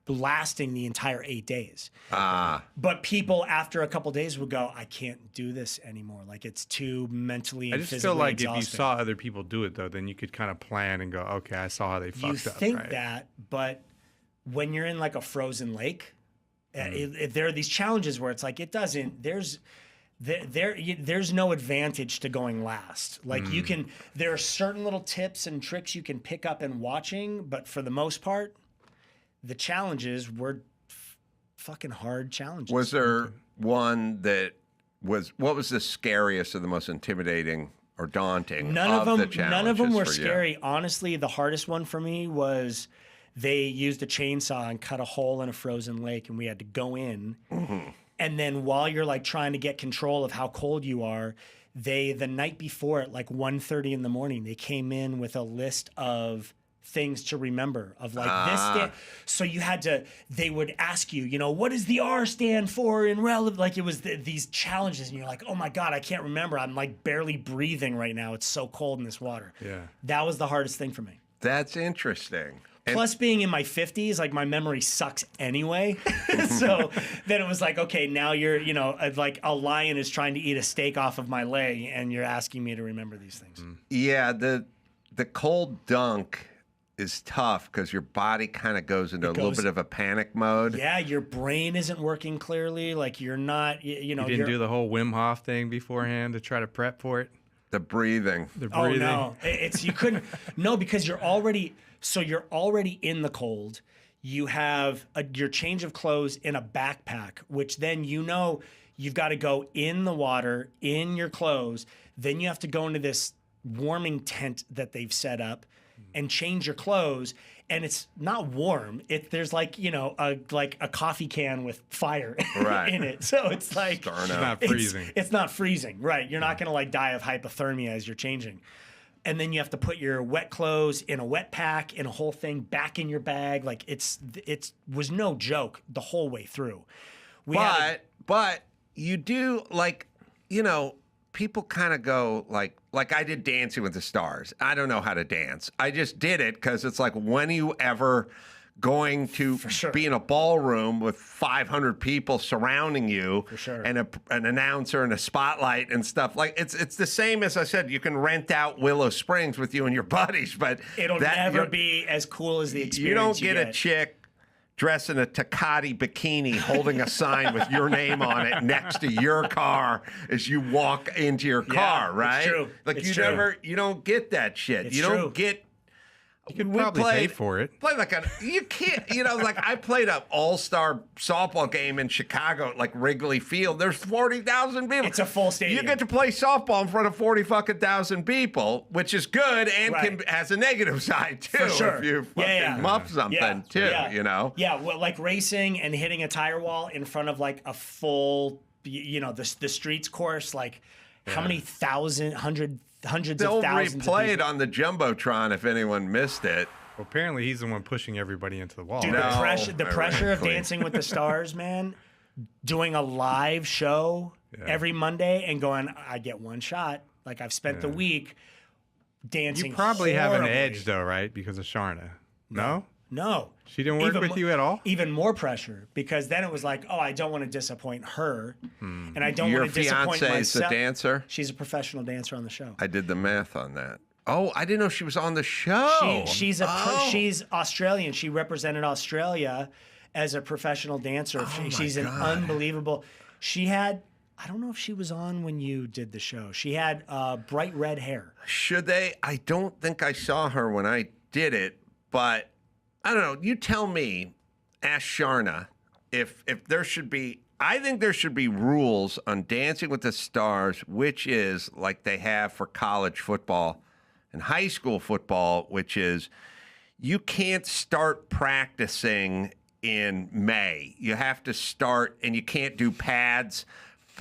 lasting the entire 8 days. But people after a couple days would go, I can't do this anymore. Like it's too mentally and I just physically feel like exhausting. if you saw other people do it though, then you could kind of plan and go, okay, I saw how they fucked You up. think right? that, but when you're in like a frozen lake, there are these challenges where it's like it doesn't. There's no advantage to going last. Like you can. There are certain little tips and tricks you can pick up in watching, but for the most part, the challenges were fucking hard challenges. Was there one that was, what was the scariest or the most intimidating or daunting None of of the them. challenges None of them were for you? scary. Honestly, the hardest one for me was they used a chainsaw and cut a hole in a frozen lake, and we had to go in. And then while you're like trying to get control of how cold you are, the night before at like 1:30 in the morning, they came in with a list of things to remember of like this. So you had to, they would ask you, you know, what does the R stand for in relative? Like it was these challenges and you're like, oh my God, I can't remember. I'm like barely breathing right now. It's so cold in this water. Yeah. That was the hardest thing for me. That's interesting. And Plus being in my 50s, like my memory sucks anyway. So then it was like, okay, now you're, you know, like a lion is trying to eat a steak off of my leg and you're asking me to remember these things. yeah, the cold dunk is tough because your body kind of goes into a little bit of a panic mode. Yeah, your brain isn't working clearly. Like you're not, you know. You didn't do the whole Wim Hof thing beforehand to try to prep for it? The breathing. The Oh breathing? no, you couldn't. No, because you're already in the cold. You have your change of clothes in a backpack, which then you know you've got to go in the water in your clothes. Then you have to go into this warming tent that they've set up and change your clothes. And it's not warm. There's like, you know, a coffee can with fire in it. So it's like Starting It's out. not freezing. It's not freezing, right? You're not going to like die of hypothermia as you're changing. And then you have to put your wet clothes in a wet pack and a whole thing back in your bag. Like it was no joke the whole way through. But you do, like, you know, people kind of go like I did Dancing with the Stars. I don't know how to dance. I just did it because it's like, when are you ever going to be in a ballroom with 500 people surrounding you and an announcer and a spotlight and stuff? Like it's the same as I said, you can rent out Willow Springs with you and your buddies, but it'll never be as cool as the experience. You don't get a chick dressed in a Tecate bikini holding a sign with your name on it next to your car as you walk into your car, right? It's true. Like It's true. you don't get that shit. It's you true. don't get. You could probably pay for it. Play like you can't, you know, like I played an all-star softball game in Chicago at like Wrigley Field. There's 40,000 people. It's a full stadium. You get to play softball in front of 40,000 people, which is good and has a negative side too. For sure. If you fucking muff something too, you know? Yeah, well, like racing and hitting a tire wall in front of like a full, you know, the streets course, like how many hundreds of thousands They'll of replay it people. on the Jumbotron if anyone missed it. Well, apparently he's the one pushing everybody into the wall. Dude, right? the pressure of Dancing with the Stars, man, doing a live show every Monday and going, I get one shot. Like I've spent the week dancing. You probably have an horribly. edge though, right? Because of Sharna. No? No. She didn't work with you at all? Even more pressure, because then it was like, oh, I don't want to disappoint her, and I don't Your want to disappoint fiance is myself. a dancer? She's a professional dancer on the show. I did the math on that. Oh, I didn't know she was on the show. She's Australian. She represented Australia as a professional dancer. She's an unbelievable. She had, I don't know if she was on when you did the show. She had bright red hair. Should they? I don't think I saw her when I did it, but I don't know. You tell me, ask Sharna, if there should be, I think there should be rules on Dancing with the Stars, which is like they have for college football and high school football, which is you can't start practicing in May. You have to start, and you can't do pads,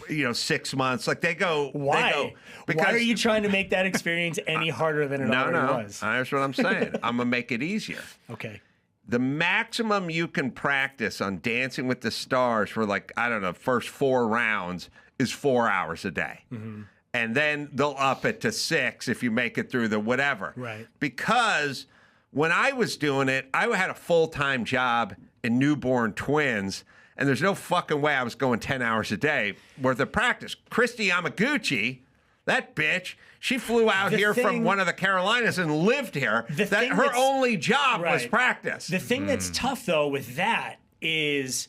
6 months. Like they go. Why? Because, why are you trying to make that experience any harder than it already was? That's what I'm saying. I'm going to make it easier. Okay. the maximum you can practice on Dancing with the Stars for like, I don't know, first 4 rounds is 4 hours a day. Mm-hmm. And then they'll up it to 6 if you make it through the whatever. Right. Because when I was doing it, I had a full-time job in newborn twins, and there's no fucking way I was going 10 hours a day worth of practice. Christy Yamaguchi, that bitch, she flew out here from one of the Carolinas and lived here. Her only job was practice. The thing that's tough, though, with that is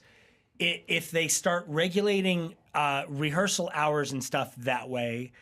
if they start regulating rehearsal hours and stuff that way,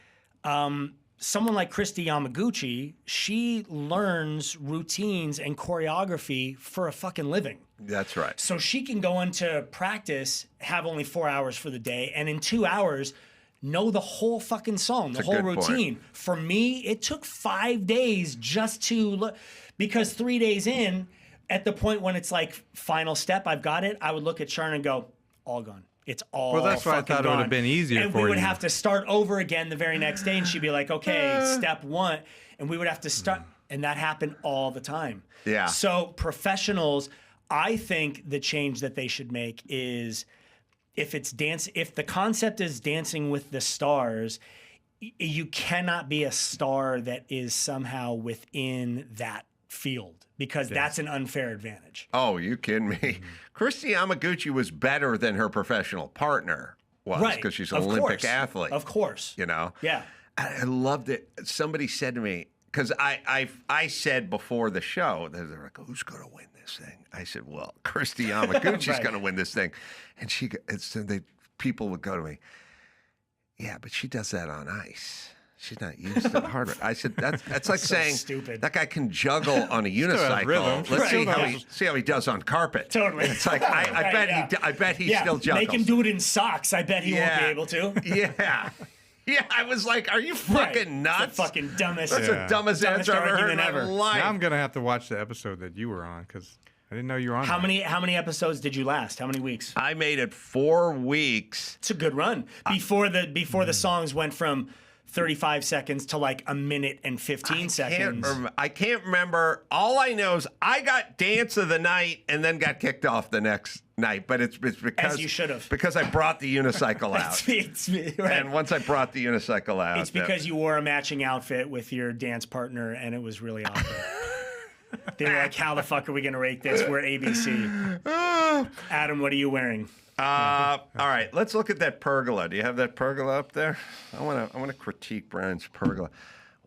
someone like Christy Yamaguchi, she learns routines and choreography for a fucking living. That's right. So she can go into practice, have only 4 hours for the day, and in 2 hours, know the whole fucking song, the whole routine. Point. For me, it took 5 days just to look, because 3 days in, at the point when it's like final step, I've got it, I would look at Sharon and go, all gone. It's all Well, that's why I thought it would have been easier and for you. we would have to start over again the very next day, and she'd be like, okay, step 1. And we would have to start, and that happened all the time. Yeah. So professionals, I think the change that they should make is if the concept is Dancing with the Stars, you cannot be a star that is somehow within that field, because that's an unfair advantage. Oh, you kidding me? Christy Yamaguchi was better than her professional partner was, because she's an Olympic athlete. Of course. You know? Yeah. I loved it. Somebody said to me, because I said before the show, they're like, who's going to win this thing? I said, well, Christy Yamaguchi's going to win this thing. And people would go to me, yeah, but she does that on ice. She's not used to the hardware. I said, that's like So saying stupid. that guy can juggle on a unicycle. rhythm. Let's see how he does on carpet. Totally. It's like I bet he still juggles. Make him do it in socks. I bet he won't be able to. Yeah. Yeah, I was like, are you fucking nuts? It's the fucking dumbest. That's the dumbest answer I've ever heard in my argument ever. life. Now I'm gonna have to watch the episode that you were on, because I didn't know you were on. How many episodes did you last? How many weeks? I made it 4 weeks. It's a good run. Before the songs went from 35 seconds to like a minute and 15 seconds. I can't remember. All I know is I got Dance of the Night and then got kicked off the next night. But it's because As you should have. Because I brought the unicycle out. Right. And once I brought the unicycle out, It's because you wore a matching outfit with your dance partner, and it was really awkward. They were like, how the fuck are we going to rate this? We're ABC. Adam, what are you wearing? All right, let's look at that pergola. Do you have that pergola up there? I want to critique Brian's pergola.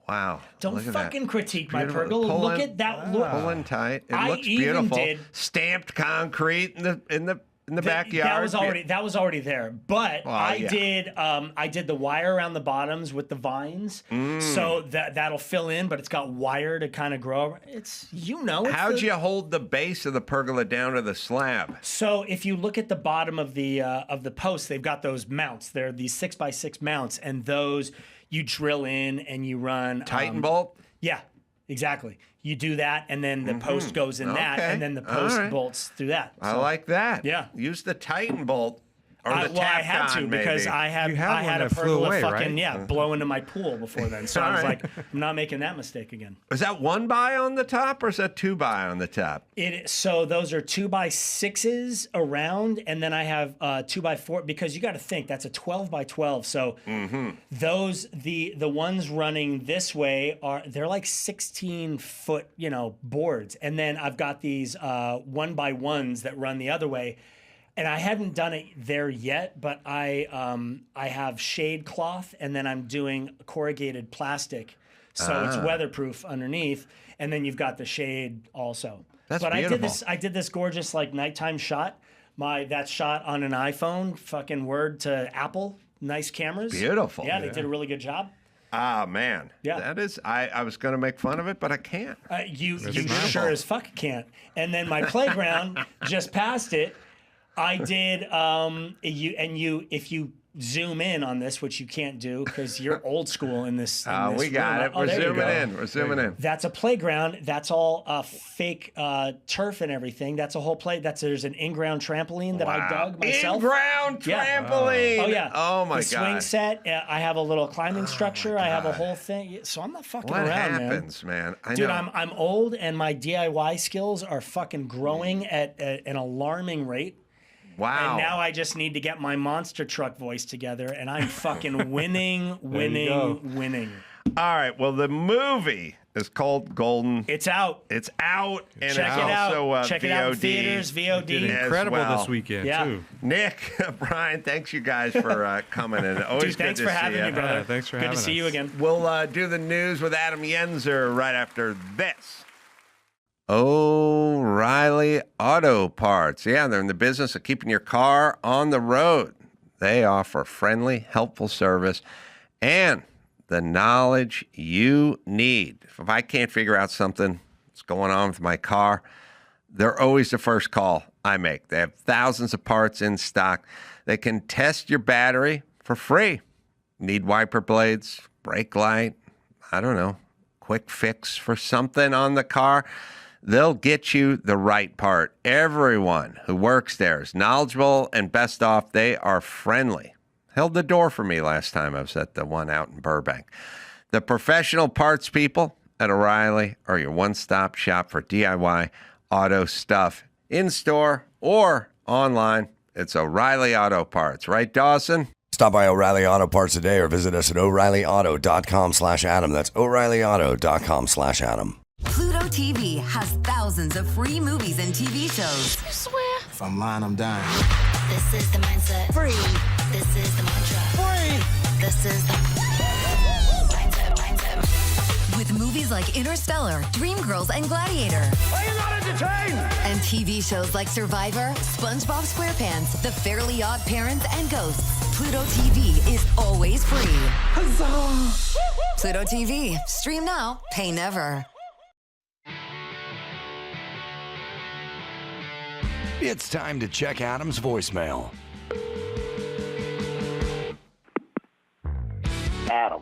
Wow. Don't look at fucking that. critique my Beautiful. pergola. Pull Look in- at that. Look. Pull in tight. It I looks even beautiful. did- Stamped concrete in the backyard. That was already there. But Well, I yeah. did the wire around the bottoms with the vines, so that'll fill in. But it's got wire to kind of grow. It's How'd you hold the base of the pergola down to the slab? So if you look at the bottom of the post, they've got those mounts. They're these 6x6 mounts, and those you drill in and you run Titan bolt? Yeah, exactly. You do that, and then the post goes in that, Okay. and then the post All right. bolts through that. I So- like that. Yeah. Use the Titan bolt or the well, I had to Tapcon, because maybe. I had You had one a that flew pergola away, fucking right? blow into my pool before then. So I was All right. like, I'm not making that mistake again. Is that 1x on the top or is that 2x on the top? So those are 2x6s around, and then I have 2x4 because you got to think that's a 12x12. So those the ones running this way they're like 16-foot boards, and then I've got these 1x1s that run the other way. And I haven't done it there yet, but I have shade cloth, and then I'm doing corrugated plastic, so it's weatherproof underneath. And then you've got the shade also. That's but beautiful. I did this gorgeous like nighttime shot. That shot on an iPhone. Fucking word to Apple. Nice cameras. Beautiful. Yeah, they did a really good job. Ah, man. Yeah. That is, I was going to make fun of it, but I can't. You beautiful. sure as fuck can't. And then my playground just past it. I did. If you zoom in on this, which you can't do because you're old school in this. We got room. it. We're there you zooming go. in. We're zooming in. That's a playground. That's all fake turf and everything. That's a whole there's an in-ground trampoline that I dug myself. In-ground trampoline. Oh yeah. Oh my the swing God. set. I have a little climbing structure. I have a whole thing. So I'm not fucking What around, happens, man? I Dude, know. I'm old and my DIY skills are fucking growing at an alarming rate. Wow. And now I just need to get my monster truck voice together, and I'm fucking winning. All right. Well, the movie is called Golden. It's out. It's out. And Check it's it out. also Check it out in VOD. theaters, VOD. Did as incredible well. this weekend Yeah. too. Nick, Brian, thanks you guys for coming in. Always Dude, thanks good for to see having you. me, brother. Yeah, thanks for Good having to see us. you again. We'll do the news with Adam Yenzer right after this. O'Reilly Auto Parts. Yeah, they're in the business of keeping your car on the road. They offer friendly, helpful service and the knowledge you need. If I can't figure out something that's going on with my car, they're always the first call I make. They have thousands of parts in stock. They can test your battery for free. Need wiper blades, brake light, I don't know, quick fix for something on the car. They'll get you the right part. Everyone who works there is knowledgeable, and best off, they are friendly. Held the door for me last time I was at the one out in Burbank. The professional parts people at O'Reilly are your one-stop shop for DIY auto stuff, in-store or online. It's O'Reilly Auto Parts. Right, Dawson? Stop by O'Reilly Auto Parts today or visit us at O'ReillyAuto.com/Adam. That's O'ReillyAuto.com/Adam. Pluto TV has thousands of free movies and TV shows. I swear. If I'm lying, I'm dying. This is the mindset. Free. This is the mantra. Free. This is the mindset. With movies like Interstellar, Dreamgirls, and Gladiator. Are you not entertained? And TV shows like Survivor, SpongeBob SquarePants, The Fairly Odd Parents, and Ghosts. Pluto TV is always free. Huzzah! Pluto TV. Stream now, pay never. It's time to check Adam's voicemail. Adam,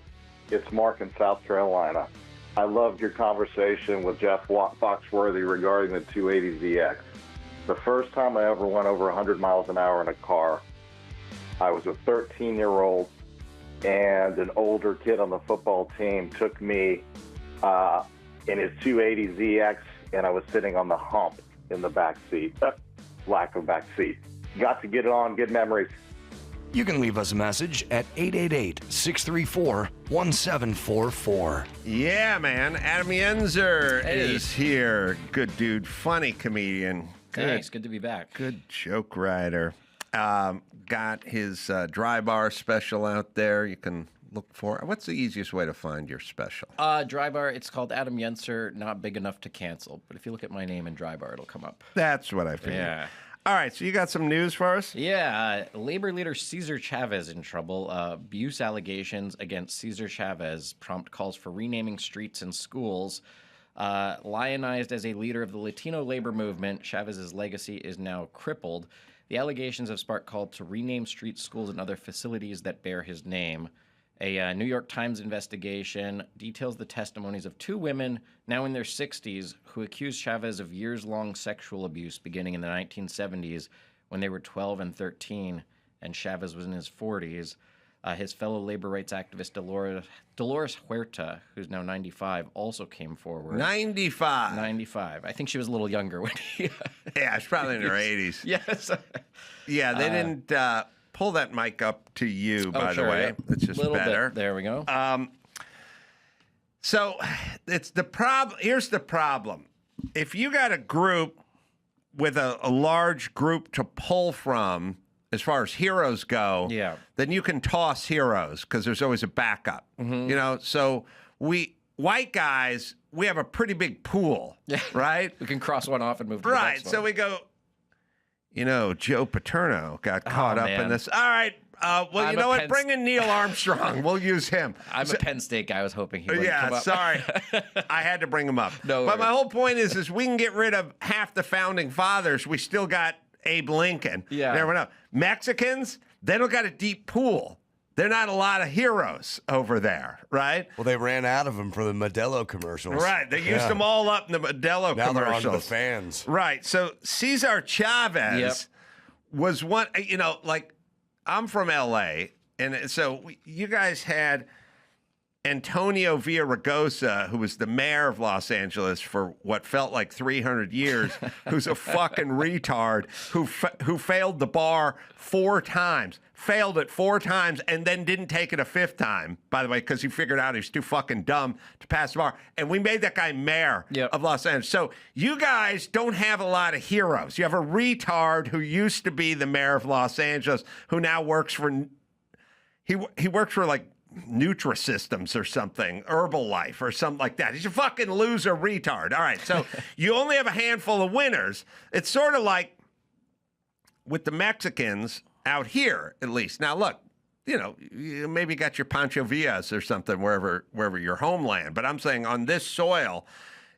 it's Mark in South Carolina. I loved your conversation with Jeff Foxworthy regarding the 280ZX. The first time I ever went over 100 miles an hour in a car, I was a 13-year-old, and an older kid on the football team took me in his 280ZX, and I was sitting on the hump in the back seat. Lack of back seat. Got to get it on. Good memories. You can leave us a message at 888-634-1744. Yeah, man. Adam Yenzer is here. Good dude. Funny comedian. Thanks. Good to be back. Good joke writer. Got his dry bar special out there. You can look for. What's the easiest way to find your special? Dry bar, it's called Adam Yenzer, not big enough to cancel. But if you look at my name in dry bar, it'll come up. That's what I figured. Yeah. All right, so you got some news for us? Yeah, labor leader Cesar Chavez in trouble. Abuse allegations against Cesar Chavez prompt calls for renaming streets and schools. Lionized as a leader of the Latino labor movement, Chavez's legacy is now crippled. The allegations have sparked call to rename streets, schools, and other facilities that bear his name. A New York Times investigation details the testimonies of two women, now in their 60s, who accused Chavez of years-long sexual abuse beginning in the 1970s when they were 12 and 13, and Chavez was in his 40s. His fellow labor rights activist Dolores Huerta, who's now 95, also came forward. 95. 95. I think she was a little younger when he... Yeah, she's probably in her 80s. Yes. Yeah, they didn't pull that mic up to you, by sure, the way. yeah. It's just Little better. bit. There we go. So it's the problem. Here's the problem. If you got a group with a large group to pull from, as far as heroes go, Yeah. then you can toss heroes because there's always a backup. You know, so we white guys, we have a pretty big pool, right? We can cross one off and move to the Right. next So one. we go, you know, Joe Paterno got caught up in man. this. All right. Well, I'm you know a what? Penn Bring in Neil Armstrong. We'll use him. I'm a Penn State guy. I was hoping he would come Yeah, up. sorry. I had to bring him up. No but my worries. whole point is we can get rid of half the founding fathers. We still got Abe Lincoln. Yeah. Never know. Mexicans, They don't got a deep pool. They're not a lot of heroes over there, right? Well, they ran out of them for the Modelo commercials. Right. They used them all up in the Modelo Now commercials. they're on to the fans. Right. So Cesar Chavez was one, like I'm from LA. And so you guys had Antonio Villaraigosa, who was the mayor of Los Angeles for what felt like 300 years, who's a fucking retard, who failed the bar 4 times. Failed it 4 times and then didn't take it a 5th time, by the way, because he figured out he's too fucking dumb to pass the bar. And we made that guy mayor of Los Angeles. So you guys don't have a lot of heroes. You have a retard who used to be the mayor of Los Angeles who now works for, he works for like Nutrisystems or something, Herbalife or something like that. He's a fucking loser retard. All right, so you only have a handful of winners. It's sort of like with the Mexicans out here, at least. Now, look, you maybe got your Pancho Villas or something wherever your homeland, but I'm saying on this soil,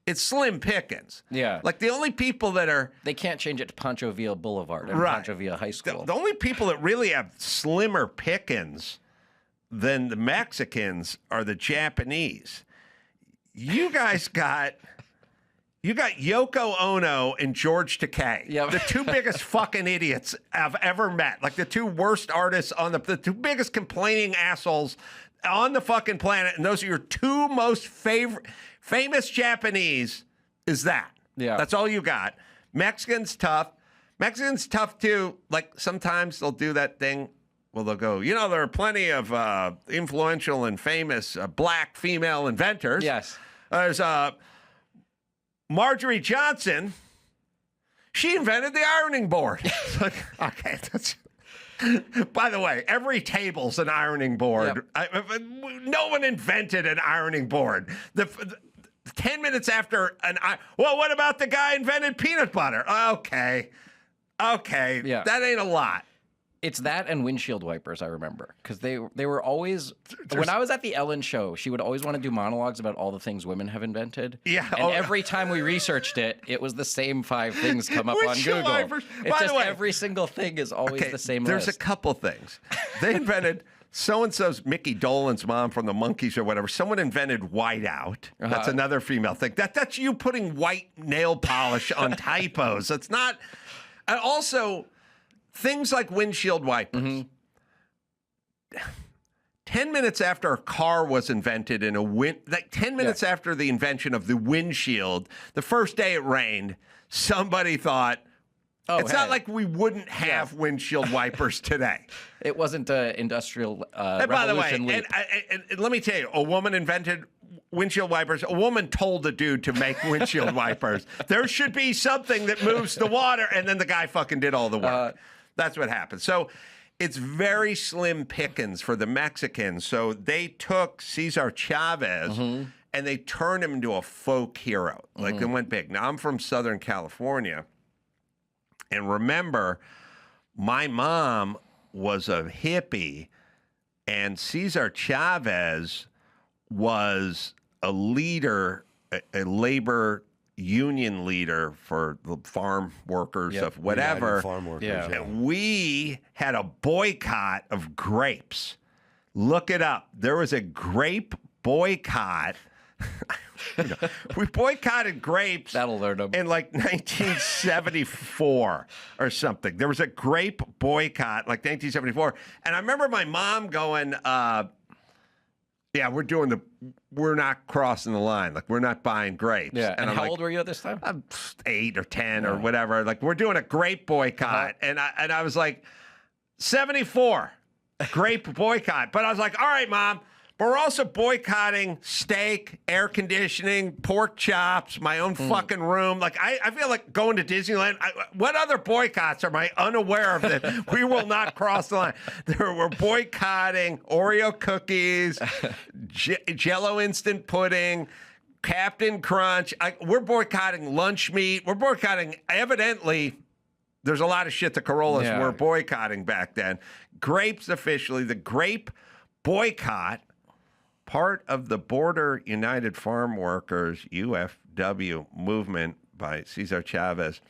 it's slim pickings. Yeah. Like the only people that are... They can't change it to Pancho Villa Boulevard and Pancho Villa High School. The only people that really have slimmer pickings than the Mexicans are the Japanese. You guys got... You got Yoko Ono and George Takei, the 2 biggest fucking idiots I've ever met. Like the 2 worst artists on the 2 biggest complaining assholes on the fucking planet. And those are your 2 most famous Japanese is that. Yeah. That's all you got. Mexicans tough. Mexicans tough too. Like sometimes they'll do that thing. Well, they'll go, there are plenty of influential and famous black female inventors. Yes. There's Marjorie Johnson, she invented the ironing board. Like, okay, that's... By the way, every table's an ironing board. Yep. No one invented an ironing board. 10 minutes after well, what about the guy invented peanut butter? Okay, that ain't a lot. It's that and windshield wipers, I remember. Because they were always... When I was at the Ellen show, she would always want to do monologues about all the things women have invented. Yeah. And every time we researched it, it was the same 5 things come up on Windshield Google. wipers. It's By just the way, every single thing is always the same There's list. a couple things. They invented... So-and-so's Mickey Dolenz mom from the Monkees or whatever. Someone invented whiteout. That's another female thing. That's you putting white nail polish on typos. That's not... And also... Things like windshield wipers. Mm-hmm. 10 minutes after a car was invented 10 minutes after the invention of the windshield, the first day it rained, somebody thought, it's not like we wouldn't have windshield wipers today. It wasn't an industrial and by the way, leap. and let me tell you, a woman invented windshield wipers. A woman told a dude to make windshield wipers. There should be something that moves the water, and then the guy fucking did all the work. That's what happened. So it's very slim pickings for the Mexicans. So they took Cesar Chavez and they turned him into a folk hero. Like it went big. Now I'm from Southern California. And remember, my mom was a hippie and Cesar Chavez was a leader, a labor union leader for the farm workers of whatever. Farm workers, And we had a boycott of grapes. Look it up. There was a grape boycott. We boycotted grapes. That'll learn them. In like 1974 or something. There was a grape boycott like 1974. And I remember my mom going, we're not crossing the line. Like, we're not buying grapes. Yeah. And how old were you at this time? I'm 8 or 10 or whatever. Like, we're doing a grape boycott. And I was like, 74, grape boycott. But I was like, all right, Mom, but we're also boycotting steak, air conditioning, pork chops, my own fucking room. Like, I feel like going to Disneyland. What other boycotts am I unaware of that we will not cross the line? We're boycotting Oreo cookies, Jell-O instant pudding, Captain Crunch. We're boycotting lunch meat. We're boycotting, evidently, there's a lot of shit the Carollas were boycotting back then. Grapes officially, the grape boycott, part of the Border United Farm Workers, UFW, movement by Cesar Chavez.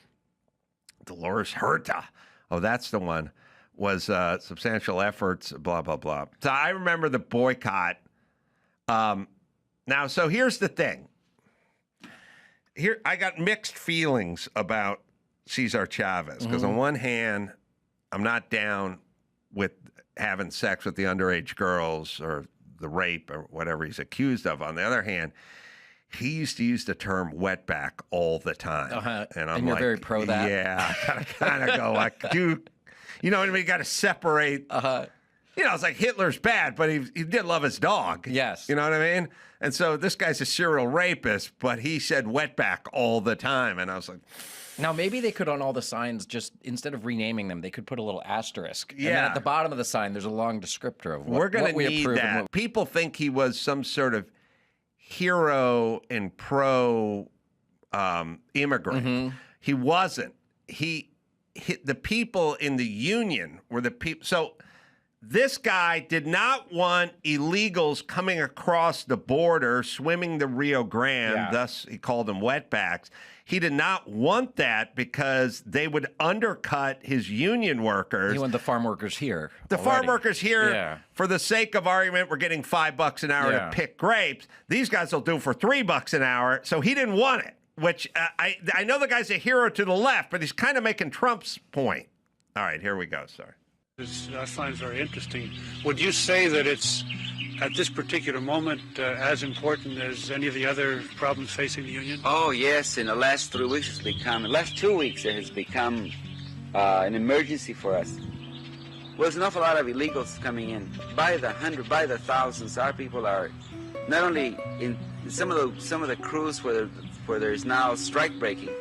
Dolores Huerta, oh, that's the one, was substantial efforts, blah, blah, blah. So I remember the boycott. Now, so here's the thing. Here, I got mixed feelings about Cesar Chavez because on one hand, I'm not down with having sex with the underage girls or the rape or whatever he's accused of. On the other hand, he used to use the term wetback all the time. And I'm you're very pro that? Yeah, I gotta kind of go like, dude, you know what I mean? You got to separate. You know, it's like Hitler's bad, but he did love his dog. Yes. You know what I mean? And so this guy's a serial rapist, but he said wetback all the time. And I was like... Now, maybe they could, on all the signs, just instead of renaming them, they could put a little asterisk. Yeah. And then at the bottom of the sign, there's a long descriptor of what, We're going to we need approve that. and what... People think he was some sort of hero and pro immigrant. He wasn't. The people in the union were the people. So this guy did not want illegals coming across the border, swimming the Rio Grande. Thus, he called them wetbacks. He did not want that because they would undercut his union workers. He wanted the farm workers here. The farm workers here, for the sake of argument, we're getting $5 an hour to pick grapes. These guys will do for $3 an hour. So he didn't want it, which I know the guy's a hero to the left, but he's kind of making Trump's point. All right, here we go. Sorry. I find it very interesting. Would you say that it's, at this particular moment, as important as any of the other problems facing the union? Oh, yes. In the last 3 weeks, the last 2 weeks, it has become an emergency for us. Well, there's an awful lot of illegals coming in by the hundred, by the thousands. Our people are not only in some of the crews where there's now strike breaking.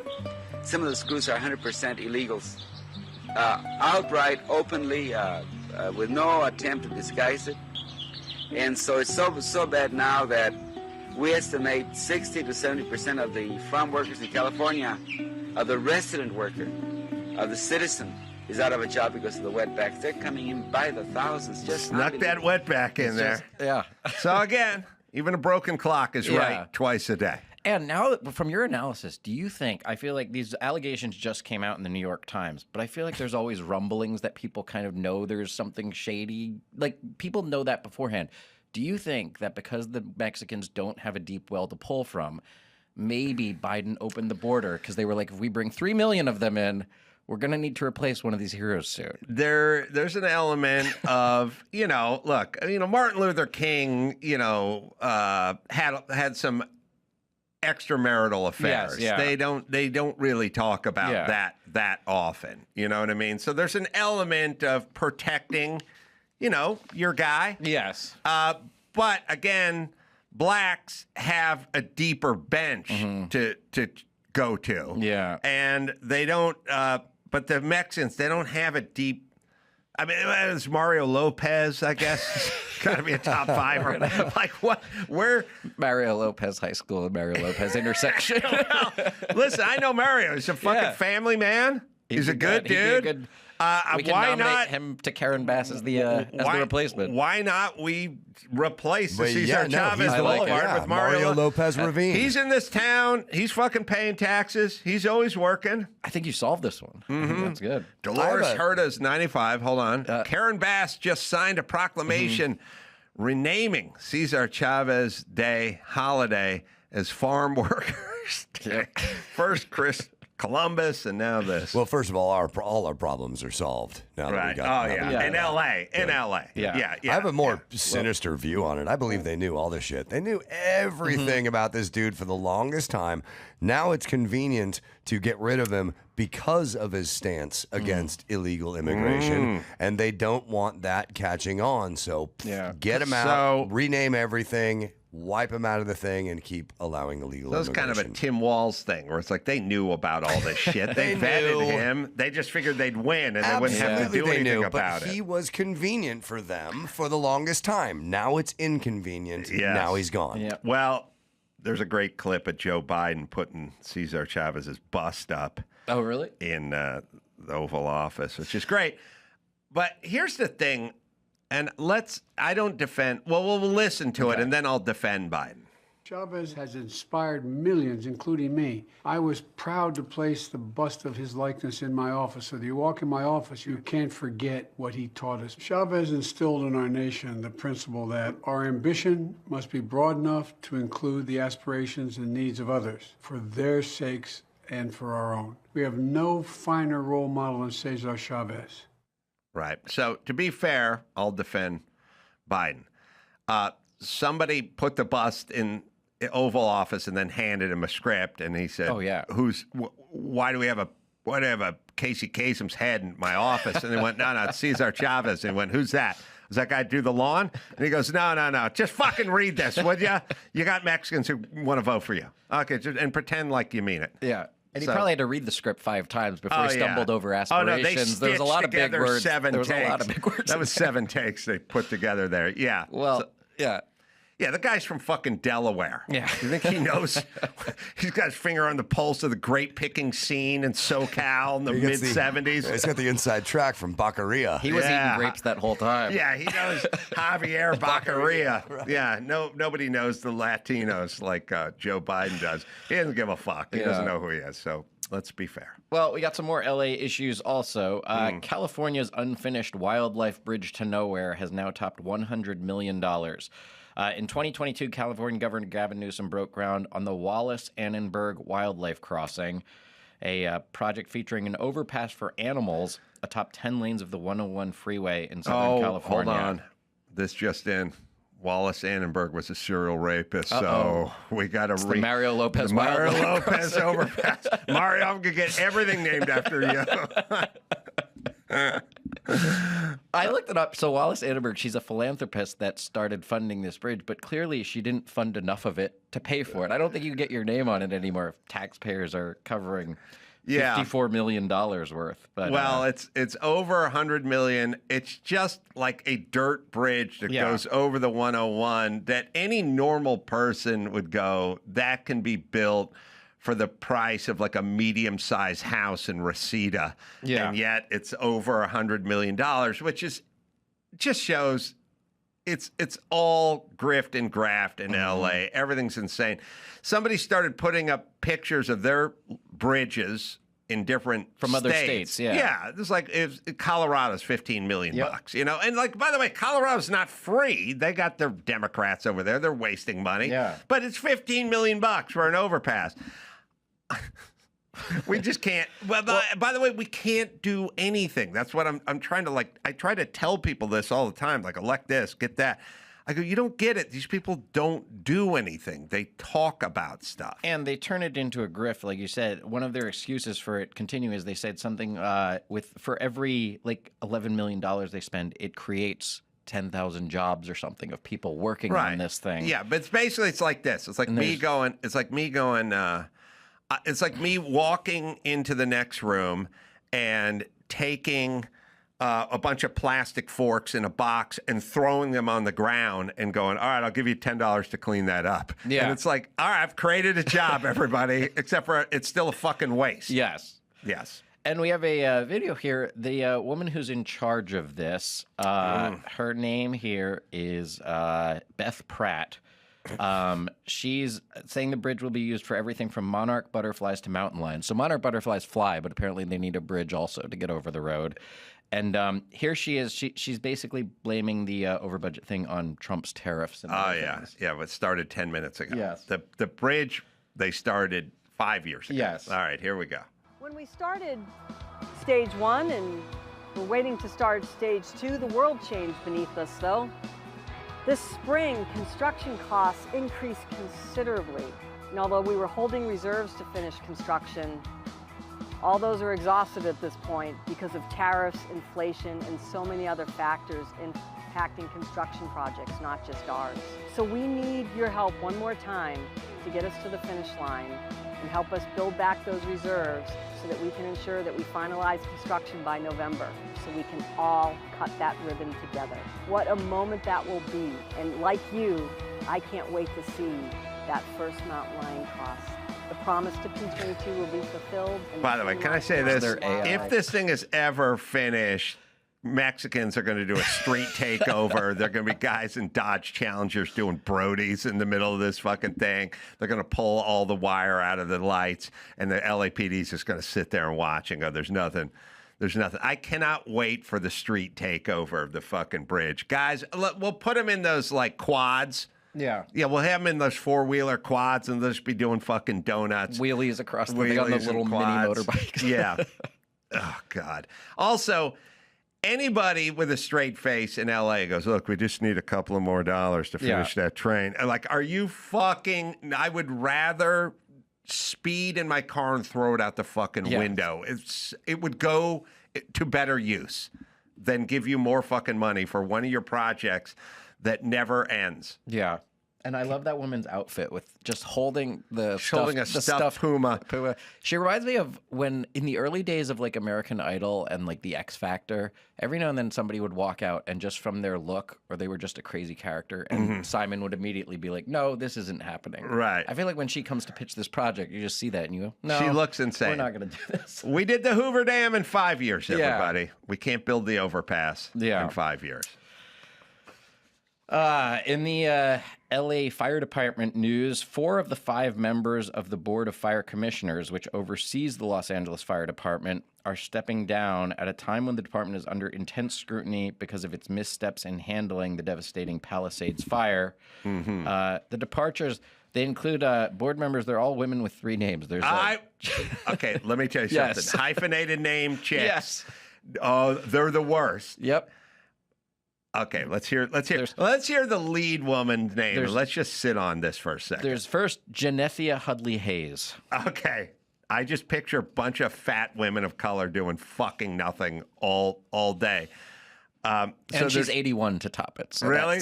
Some of those crews are 100% illegals. Outright, openly, with no attempt to disguise it. And so it's so bad now that we estimate 60 to 70% of the farm workers in California, of the resident worker, of the citizen, is out of a job because of the wetbacks. They're coming in by the thousands. Just snuck that wetback in there. So again, even a broken clock is right twice a day. And now, from your analysis, do you think, I feel like these allegations just came out in the New York Times, but I feel like there's always rumblings that people kind of know there's something shady. Like, people know that beforehand. Do you think that because the Mexicans don't have a deep well to pull from, maybe Biden opened the border because they were like, if we bring 3 million of them in, we're going to need to replace one of these heroes soon? There's an element of, look, Martin Luther King, had some extramarital affairs. They don't really talk about that often. You know what I mean? So there's an element of protecting, your guy. Yes. But again, blacks have a deeper bench to go to. Yeah. And they don't. But the Mexicans, they don't have a deep. I mean, it's Mario Lopez, I guess. Got to be a top fiver. Like what? Where? Mario Lopez High School and Mario Lopez intersection. Well, listen, I know Mario. He's a fucking family man. He's a good dude. We can why nominate not him to Karen Bass as the replacement? Why not we replace the Cesar Chavez Boulevard with Mario Lopez Ravine? He's in this town. He's fucking paying taxes. He's always working. I think you solved this one. I think that's good. Dolores Herta's 95. Hold on. Karen Bass just signed a proclamation renaming Cesar Chavez Day holiday as Farm Workers Day. First Columbus, and now this. Well, first of all, all our problems are solved now that we got. In L.A. In L.A. Yeah. I have a more sinister view on it. I believe they knew all this shit. They knew everything about this dude for the longest time. Now it's convenient to get rid of him because of his stance against illegal immigration, and they don't want that catching on. So get him out, rename everything, wipe him out of the thing, and keep allowing illegal immigration. That was kind of a Tim Walz thing, where it's like they knew about all this shit. They vetted him. They just figured they'd win, and they wouldn't have to do anything about it. But he was convenient for them for the longest time. Now it's inconvenient. Yes. Now he's gone. Yeah. Well, there's a great clip of Joe Biden putting Cesar Chavez's bust up. Oh, really? In the Oval Office, which is great. But here's the thing, and I don't defend, we'll listen to it, and then I'll defend Biden. Chavez has inspired millions, including me. I was proud to place the bust of his likeness in my office. So that you walk in my office, you can't forget what he taught us. Chavez instilled in our nation the principle that our ambition must be broad enough to include the aspirations and needs of others, for their sakes and for our own. We have no finer role model than Cesar Chavez. Right. So to be fair, I'll defend Biden. Somebody put the bust in the Oval Office and then handed him a script, and he said, "Oh yeah, why do we have a Casey Kasem's head in my office?" And they went, "No, it's Cesar Chavez." And he went, "Who's that? Does that guy do the lawn?" And he goes, No. Just fucking read this, would you? You got Mexicans who want to vote for you. Okay, and pretend like you mean it." Yeah. And he probably had to read the script 5 times before he stumbled over aspirations. There was a lot of big words. There was a lot of big words. That was 7 takes they put together there. Yeah. Well, yeah. Yeah, the guy's from fucking Delaware. Yeah. You think he knows? He's got his finger on the pulse of the grape picking scene in SoCal in the mid-'70s. He's got the inside track from Baccaria. He was eating grapes that whole time. Yeah, he knows Javier Baccaria. Right. Yeah, nobody knows the Latinos like Joe Biden does. He doesn't give a fuck. He doesn't know who he is, so let's be fair. Well, we got some more LA issues also. California's unfinished wildlife bridge to nowhere has now topped $100 million. In 2022, California Governor Gavin Newsom broke ground on the Wallace-Annenberg Wildlife Crossing, a project featuring an overpass for animals atop 10 lanes of the 101 freeway in Southern California. Hold on. This just in. Wallace Annenberg was a serial rapist, so we got to the Mario Lopez overpass. Mario, I'm going to get everything named after you. I looked it up. So Wallace Annenberg, she's a philanthropist that started funding this bridge, but clearly she didn't fund enough of it to pay for it. I don't think you can get your name on it anymore if taxpayers are covering $54 million worth. But, well, it's over $100 million. It's just like a dirt bridge that goes over the 101 that any normal person would go, that can be built for the price of like a medium-sized house in Reseda. Yeah. And yet it's over $100 million, which is just shows it's all grift and graft in LA. Everything's insane. Somebody started putting up pictures of their bridges in different from other states. Yeah. It's like Colorado's $15 million bucks, you know? And like, by the way, Colorado's not free. They got their Democrats over there. They're wasting money. Yeah. But it's $15 million bucks for an overpass. We just can't. Well, by the way, we can't do anything. That's what I'm trying to like. I try to tell people this all the time. Like, elect this, get that. I go, you don't get it. These people don't do anything. They talk about stuff. And they turn it into a grift, like you said. One of their excuses for it continuing is they said something for every like $11 million they spend, it creates 10,000 jobs or something of people working on this thing. Yeah, but it's like this. It's like me going. It's like me walking into the next room and taking a bunch of plastic forks in a box and throwing them on the ground and going, all right, I'll give you $10 to clean that up. Yeah. And it's like, all right, I've created a job, everybody, except for it's still a fucking waste. Yes. Yes. And we have a video here. The woman who's in charge of this, her name here is Beth Pratt. She's saying the bridge will be used for everything from monarch butterflies to mountain lions. So monarch butterflies fly, but apparently they need a bridge also to get over the road. And here she is. She's basically blaming the over-budget thing on Trump's tariffs. And things. Yeah, but it started 10 minutes ago. Yes. The bridge, they started 5 years ago. Yes. All right, here we go. When we started stage 1 and we're waiting to start stage 2, the world changed beneath us, though. This spring, construction costs increased considerably. And although we were holding reserves to finish construction, all those are exhausted at this point because of tariffs, inflation, and so many other factors impacting construction projects, not just ours. So we need your help one more time to get us to the finish line and help us build back those reserves so that we can ensure that we finalize construction by November, so we can all cut that ribbon together. What a moment that will be. And like you, I can't wait to see that first mountain lion cross. The promise to P22 will be fulfilled. By the way, can I say this? If this thing is ever finished Mexicans are going to do a street takeover. They're going to be guys in Dodge Challengers doing Brodies in the middle of this fucking thing. They're going to pull all the wire out of the lights, and the LAPD is just going to sit there and watch and go, there's nothing. There's nothing. I cannot wait for the street takeover of the fucking bridge. Guys, we'll put them in those, like, quads. Yeah. Yeah, we'll have them in those four-wheeler quads, and they'll just be doing fucking donuts. Wheelies across the thing on the little mini motorbikes. Yeah. Oh, God. Also, anybody with a straight face in LA goes, look, we just need a couple of more dollars to finish that train. Like, are you fucking... I would rather speed in my car and throw it out the fucking window. It would go to better use than give you more fucking money for one of your projects that never ends. Yeah. And I love that woman's outfit with just holding the holding a stuffed puma. She reminds me of when in the early days of like American Idol and like the X Factor, every now and then somebody would walk out and just from their look or they were just a crazy character and Simon would immediately be like, no, this isn't happening. Right. I feel like when she comes to pitch this project, you just see that and you go, no, she looks insane. We're not going to do this. We did the Hoover Dam in 5 years, everybody. Yeah. We can't build the overpass in 5 years. In the LA Fire Department news, 4 of the 5 members of the Board of Fire Commissioners, which oversees the Los Angeles Fire Department, are stepping down at a time when the department is under intense scrutiny because of its missteps in handling the devastating Palisades fire. The departures, they include board members. They're all women with 3 names. There's okay, let me tell you something. Yes. Hyphenated name chicks. Yes. Oh, they're the worst. Yep. Okay, let's hear the lead woman's name. And let's just sit on this for a second. There's first Genethia Hudley Hayes. Okay. I just picture a bunch of fat women of color doing fucking nothing all day. And she's 81 to top it. So really?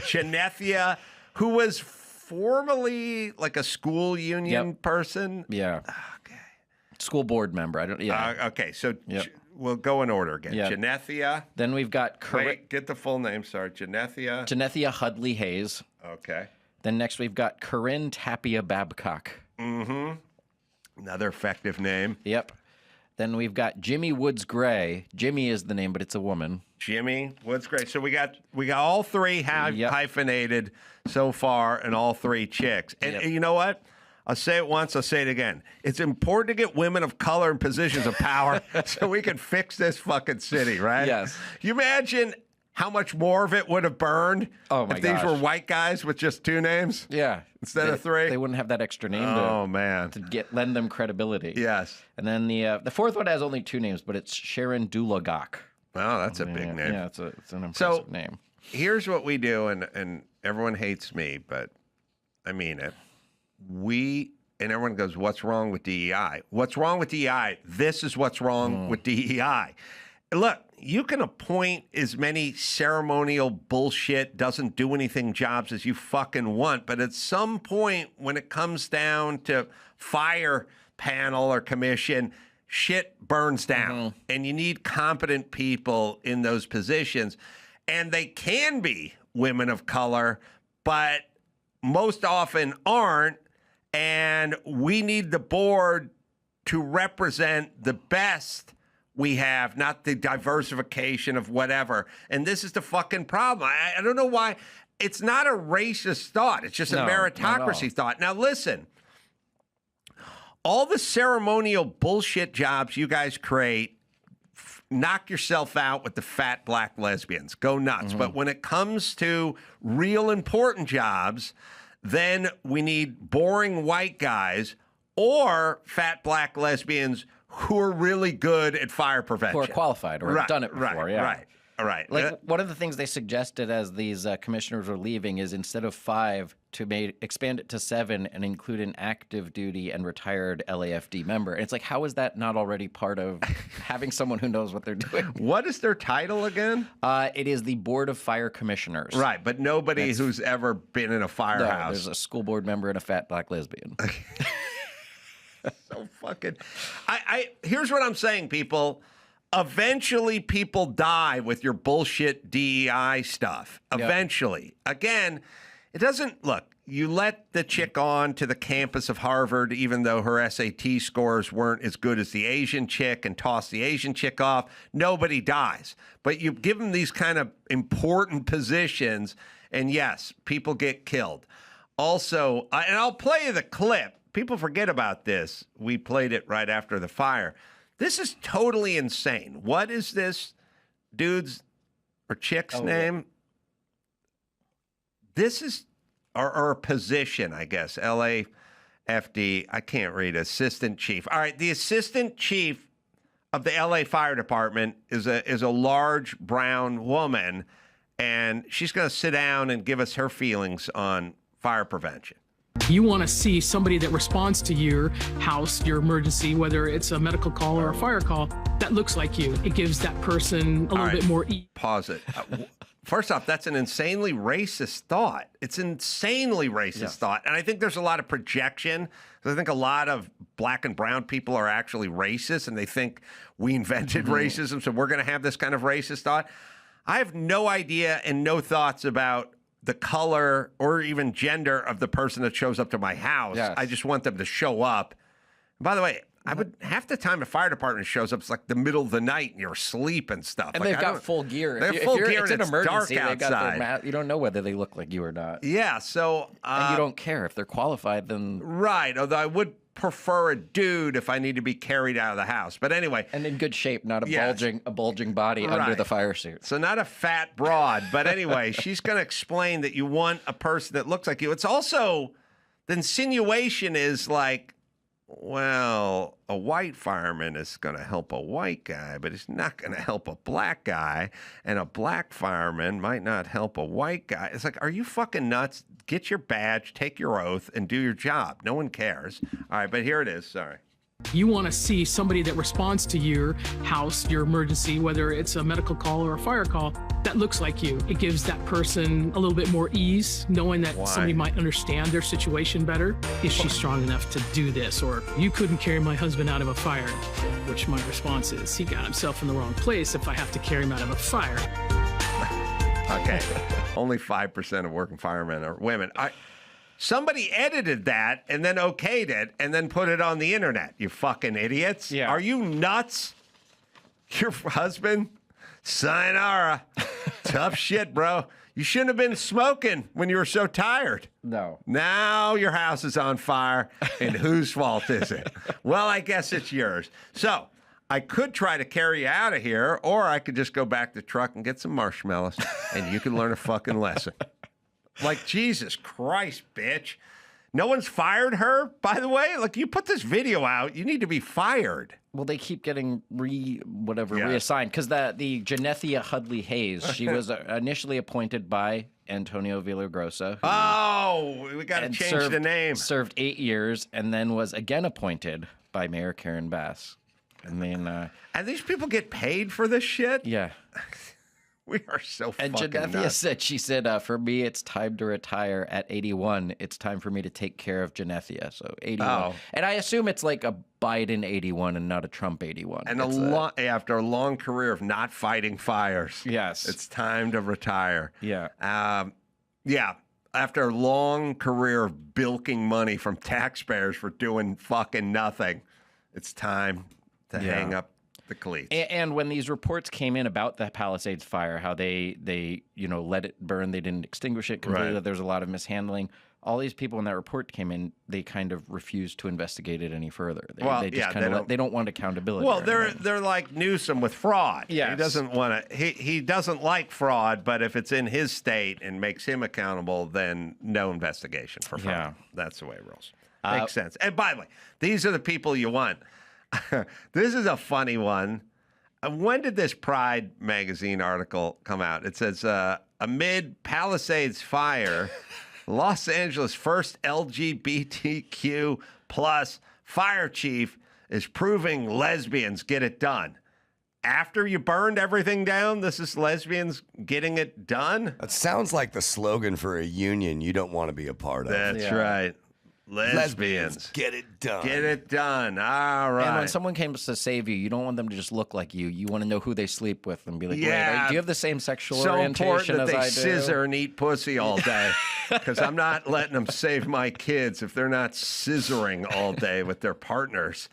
Genethia, who was formerly like a school union person? Yeah. Okay. School board member. Okay, so we'll go in order again. Yep. Genethia. Then we've got... get the full name. Sorry. Genethia. Genethia Hudley Hayes. Okay. Then next we've got Corinne Tapia Babcock. Another effective name. Yep. Then we've got Jimmy Woods Gray. Jimmy is the name, but it's a woman. Jimmy Woods Gray. So we got all 3 hyphenated so far, and all 3 chicks. And you know what? I'll say it once, I'll say it again. It's important to get women of color in positions of power so we can fix this fucking city, right? Yes. You imagine how much more of it would have burned if these were white guys with just 2 names? Yeah. Instead of 3? They wouldn't have that extra name to lend them credibility. Yes. And then the 4th one has only 2 names, but it's Sharon Dulagok. Oh, that's a big name. Yeah, it's an impressive name. Here's what we do, and everyone hates me, but I mean it. And everyone goes, what's wrong with DEI? What's wrong with DEI? This is what's wrong with DEI. Look, you can appoint as many ceremonial bullshit, doesn't do anything jobs as you fucking want, but at some point when it comes down to fire panel or commission, shit burns down. And you need competent people in those positions. And they can be women of color, but most often aren't. And we need the board to represent the best we have, not the diversification of whatever. And this is the fucking problem. I don't know why. It's not a racist thought. It's just a meritocracy thought. Now, listen. All the ceremonial bullshit jobs you guys create, knock yourself out with the fat black lesbians. Go nuts. But when it comes to real important jobs, then we need boring white guys or fat black lesbians who are really good at fire prevention. Who are qualified or have done it before. Right. Like one of the things they suggested as these commissioners were leaving is instead of 5 to expand it to 7 and include an active duty and retired LAFD member. And it's like, how is that not already part of having someone who knows what they're doing? What is their title again? It is the Board of Fire Commissioners. Right, but nobody who's ever been in a firehouse. No, there's a school board member and a fat black lesbian. So fucking... Here's what I'm saying, people. Eventually, people die with your bullshit DEI stuff. Eventually. Again, it doesn't... Look, you let the chick on to the campus of Harvard, even though her SAT scores weren't as good as the Asian chick, and toss the Asian chick off. Nobody dies. But you give them these kind of important positions, and yes, people get killed. Also, and I'll play you the clip. People forget about this. We played it right after the fire. This is totally insane. What is this dude's or chick's name? This is our position, I guess. LAFD. I can't read. Assistant chief. All right. The assistant chief of the LA Fire Department is a large brown woman, and she's going to sit down and give us her feelings on fire prevention. You want to see somebody that responds to your house, your emergency, whether it's a medical call or a fire call, that looks like you. It gives that person a little bit more ease. Pause it. First off, that's an insanely racist thought. It's insanely racist thought. And I think there's a lot of projection. I think a lot of black and brown people are actually racist, and they think we invented racism, so we're going to have this kind of racist thought. I have no idea and no thoughts about the color or even gender of the person that shows up to my house. Yes. I just want them to show up. And by the way, I would half the time a fire department shows up, it's like the middle of the night and you're asleep and stuff. And like, they've got full gear. They have full gear it's and an it's dark emergency. They've got their outside. you don't know whether they look like you or not. Yeah, so... and you don't care. If they're qualified, then... Right, although I would prefer a dude if I need to be carried out of the house. But anyway... And in good shape, not a bulging body under the fire suit. So not a fat broad. But anyway, she's going to explain that you want a person that looks like you. It's also... The insinuation is like... Well, a white fireman is going to help a white guy, but he's not going to help a black guy. And a black fireman might not help a white guy. It's like, are you fucking nuts? Get your badge, take your oath, and do your job. No one cares. All right, but here it is. Sorry. You want to see somebody that responds to your house, your emergency, whether it's a medical call or a fire call, that looks like you. It gives that person a little bit more ease, knowing that somebody might understand their situation better. Is she strong enough to do this? Or you couldn't carry my husband out of a fire, which my response is, he got himself in the wrong place if I have to carry him out of a fire. Okay. Only 5% of working firemen are women. Somebody edited that and then okayed it and then put it on the internet. You fucking idiots. Yeah. Are you nuts? Your husband? Sayonara. Tough shit, bro. You shouldn't have been smoking when you were so tired. No. Now your house is on fire, and whose fault is it? Well, I guess it's yours. So I could try to carry you out of here, or I could just go back to the truck and get some marshmallows, and you can learn a fucking lesson. Like, Jesus Christ, bitch. No one's fired her, by the way? Like, you put this video out, you need to be fired. Well, they keep getting reassigned. Because the Janethia Hudley Hayes, she was initially appointed by Antonio Villagrosa. We got to change the name. Served 8 years, and then was again appointed by Mayor Karen Bass. And then... and these people get paid for this shit? Yeah. We are so and fucking Janethia nuts. she said, for me, it's time to retire at 81. It's time for me to take care of Janethia. So 81. Oh. And I assume it's like a Biden 81 and not a Trump 81. And after a long career of not fighting fires. Yes. It's time to retire. Yeah. After a long career of bilking money from taxpayers for doing fucking nothing, it's time to hang up the cleats. And when these reports came in about the Palisades fire, how they let it burn, they didn't extinguish it completely, Right. there's a lot of mishandling. All these people when that report came in, they kind of refused to investigate it any further. They don't want accountability. Well, they're like Newsom with fraud. Yes. He doesn't want to. He doesn't like fraud, but if it's in his state and makes him accountable, then no investigation for fraud. Yeah. That's the way it rolls. Makes sense. And by the way, these are the people you want. This is a funny one. When did this Pride magazine article come out? It says, amid Palisades fire, Los Angeles' first LGBTQ plus fire chief is proving lesbians get it done. After you burned everything down, this is lesbians getting it done? That sounds like the slogan for a union you don't want to be a part of. That's right. Lesbians. Get it done. Get it done. All right. And when someone comes to save you, you don't want them to just look like you. You want to know who they sleep with and be like, Yeah. wait, do you have the same sexual so orientation important that as they I do? scissor and eat pussy all day. Because I'm not letting them save my kids if they're not scissoring all day with their partners.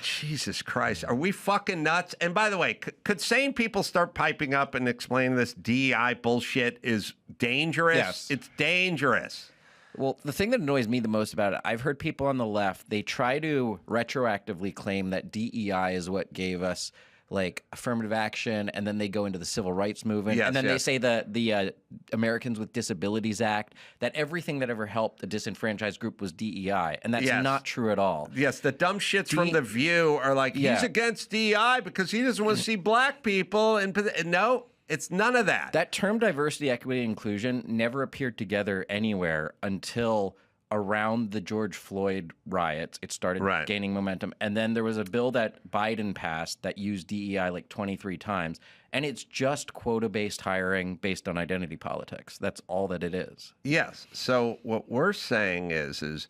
Jesus Christ. Are we fucking nuts? And by the way, could sane people start piping up and explaining this DEI bullshit is dangerous? Yes. It's dangerous. Well, the thing that annoys me the most about it, I've heard people on the left, they try to retroactively claim that DEI is what gave us like affirmative action, and then they go into the civil rights movement, Yes, and then yes. they say that the Americans with Disabilities Act, that everything that ever helped a disenfranchised group was DEI, and that's Yes. not true at all. Yes, the dumb shits from The View are like, he's Yeah. against DEI because he doesn't want to see black people. And no, it's none of that. That term diversity, equity, and inclusion never appeared together anywhere until around the George Floyd riots. It started gaining momentum. And then there was a bill that Biden passed that used DEI like 23 times. And it's just quota-based hiring based on identity politics. That's all that it is. Yes. So what we're saying is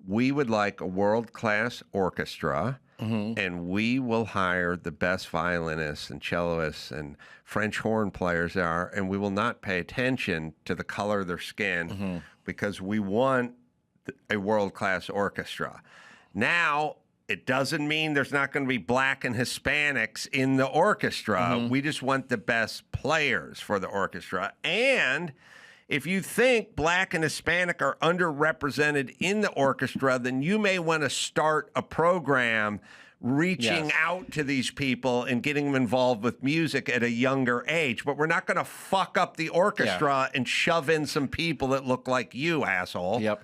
we would like a world-class orchestra, and we will hire the best violinists and cellists and French horn players and we will not pay attention to the color of their skin because we want a world-class orchestra. Now, it doesn't mean there's not going to be black and Hispanics in the orchestra. We just want the best players for the orchestra. And if you think black and Hispanic are underrepresented in the orchestra, then you may want to start a program reaching out to these people and getting them involved with music at a younger age. But we're not going to fuck up the orchestra and shove in some people that look like you, asshole. Yep.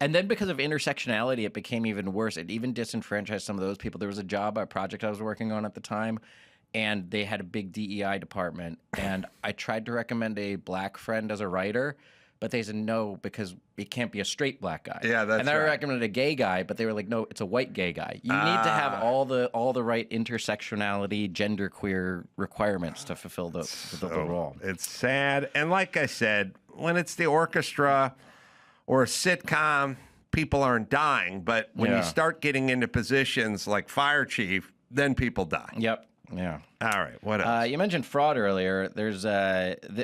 And then because of intersectionality, it became even worse. It even disenfranchised some of those people. There was a project I was working on at the time, and they had a big DEI department. And I tried to recommend a black friend as a writer, but they said no because it can't be a straight black guy. Yeah, that's And I right. recommended a gay guy, but they were like, no, it's a white gay guy. You need to have all the right intersectionality, genderqueer requirements to fulfill the role. It's sad. And like I said, when it's the orchestra or a sitcom, people aren't dying. But when you start getting into positions like fire chief, then people die. Yep. Yeah. All right. What else? You mentioned fraud earlier. There's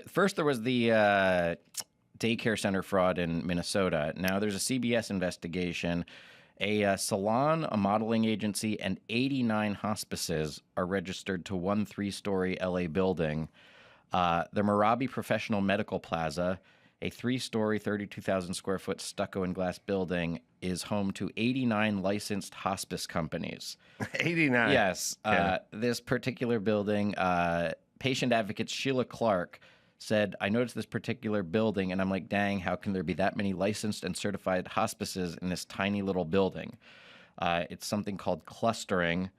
first there was the daycare center fraud in Minnesota. Now there's a CBS investigation. A salon, a modeling agency, and 89 hospices are registered to one 3-story LA building. The Merabi Professional Medical Plaza, a 3-story, 32,000 square foot stucco and glass building, is home to 89 licensed hospice companies. 89. Yes. This particular building, patient advocate Sheila Clark said, I noticed this particular building, and I'm like, dang, how can there be that many licensed and certified hospices in this tiny little building? It's something called clustering,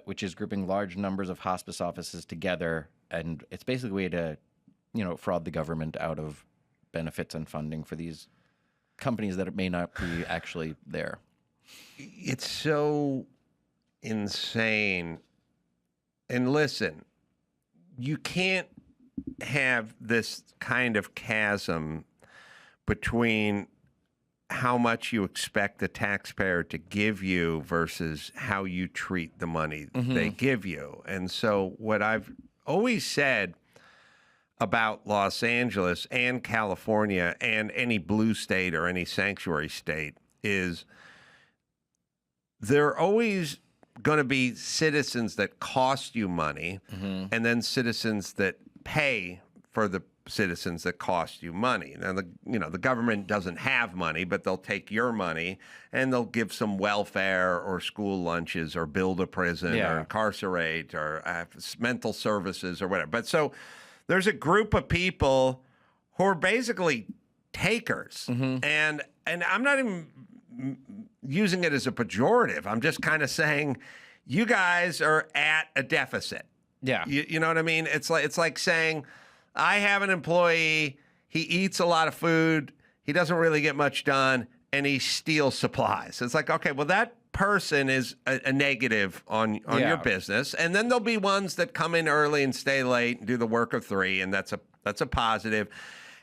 which is grouping large numbers of hospice offices together, and it's basically a way to, fraud the government out of benefits and funding for these companies that may not be actually there. It's so insane. And listen, you can't have this kind of chasm between how much you expect the taxpayer to give you versus how you treat the money they give you. And so what I've always said about Los Angeles and California and any blue state or any sanctuary state is there are always going to be citizens that cost you money and then citizens that pay for the citizens that cost you money. Now, the government doesn't have money, but they'll take your money and they'll give some welfare or school lunches or build a prison or incarcerate or mental services or whatever. But so there's a group of people who are basically takers. And I'm not even using it as a pejorative. I'm just kind of saying you guys are at a deficit. Yeah. You know what I mean? It's like saying I have an employee, he eats a lot of food, he doesn't really get much done, and he steals supplies. It's like, okay, well, that person is a negative on your business, and then there'll be ones that come in early and stay late and do the work of 3, and that's a positive.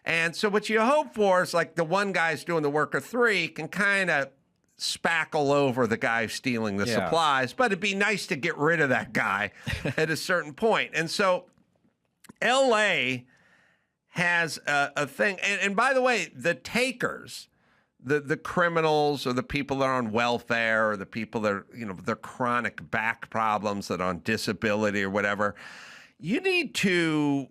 And so what you hope for is like the one guy's doing the work of three can kind of spackle over the guy stealing the supplies, but it'd be nice to get rid of that guy at a certain point. And so LA has a thing. And by the way, the takers, the criminals or the people that are on welfare or the people that are, their chronic back problems that are on disability or whatever, you need to,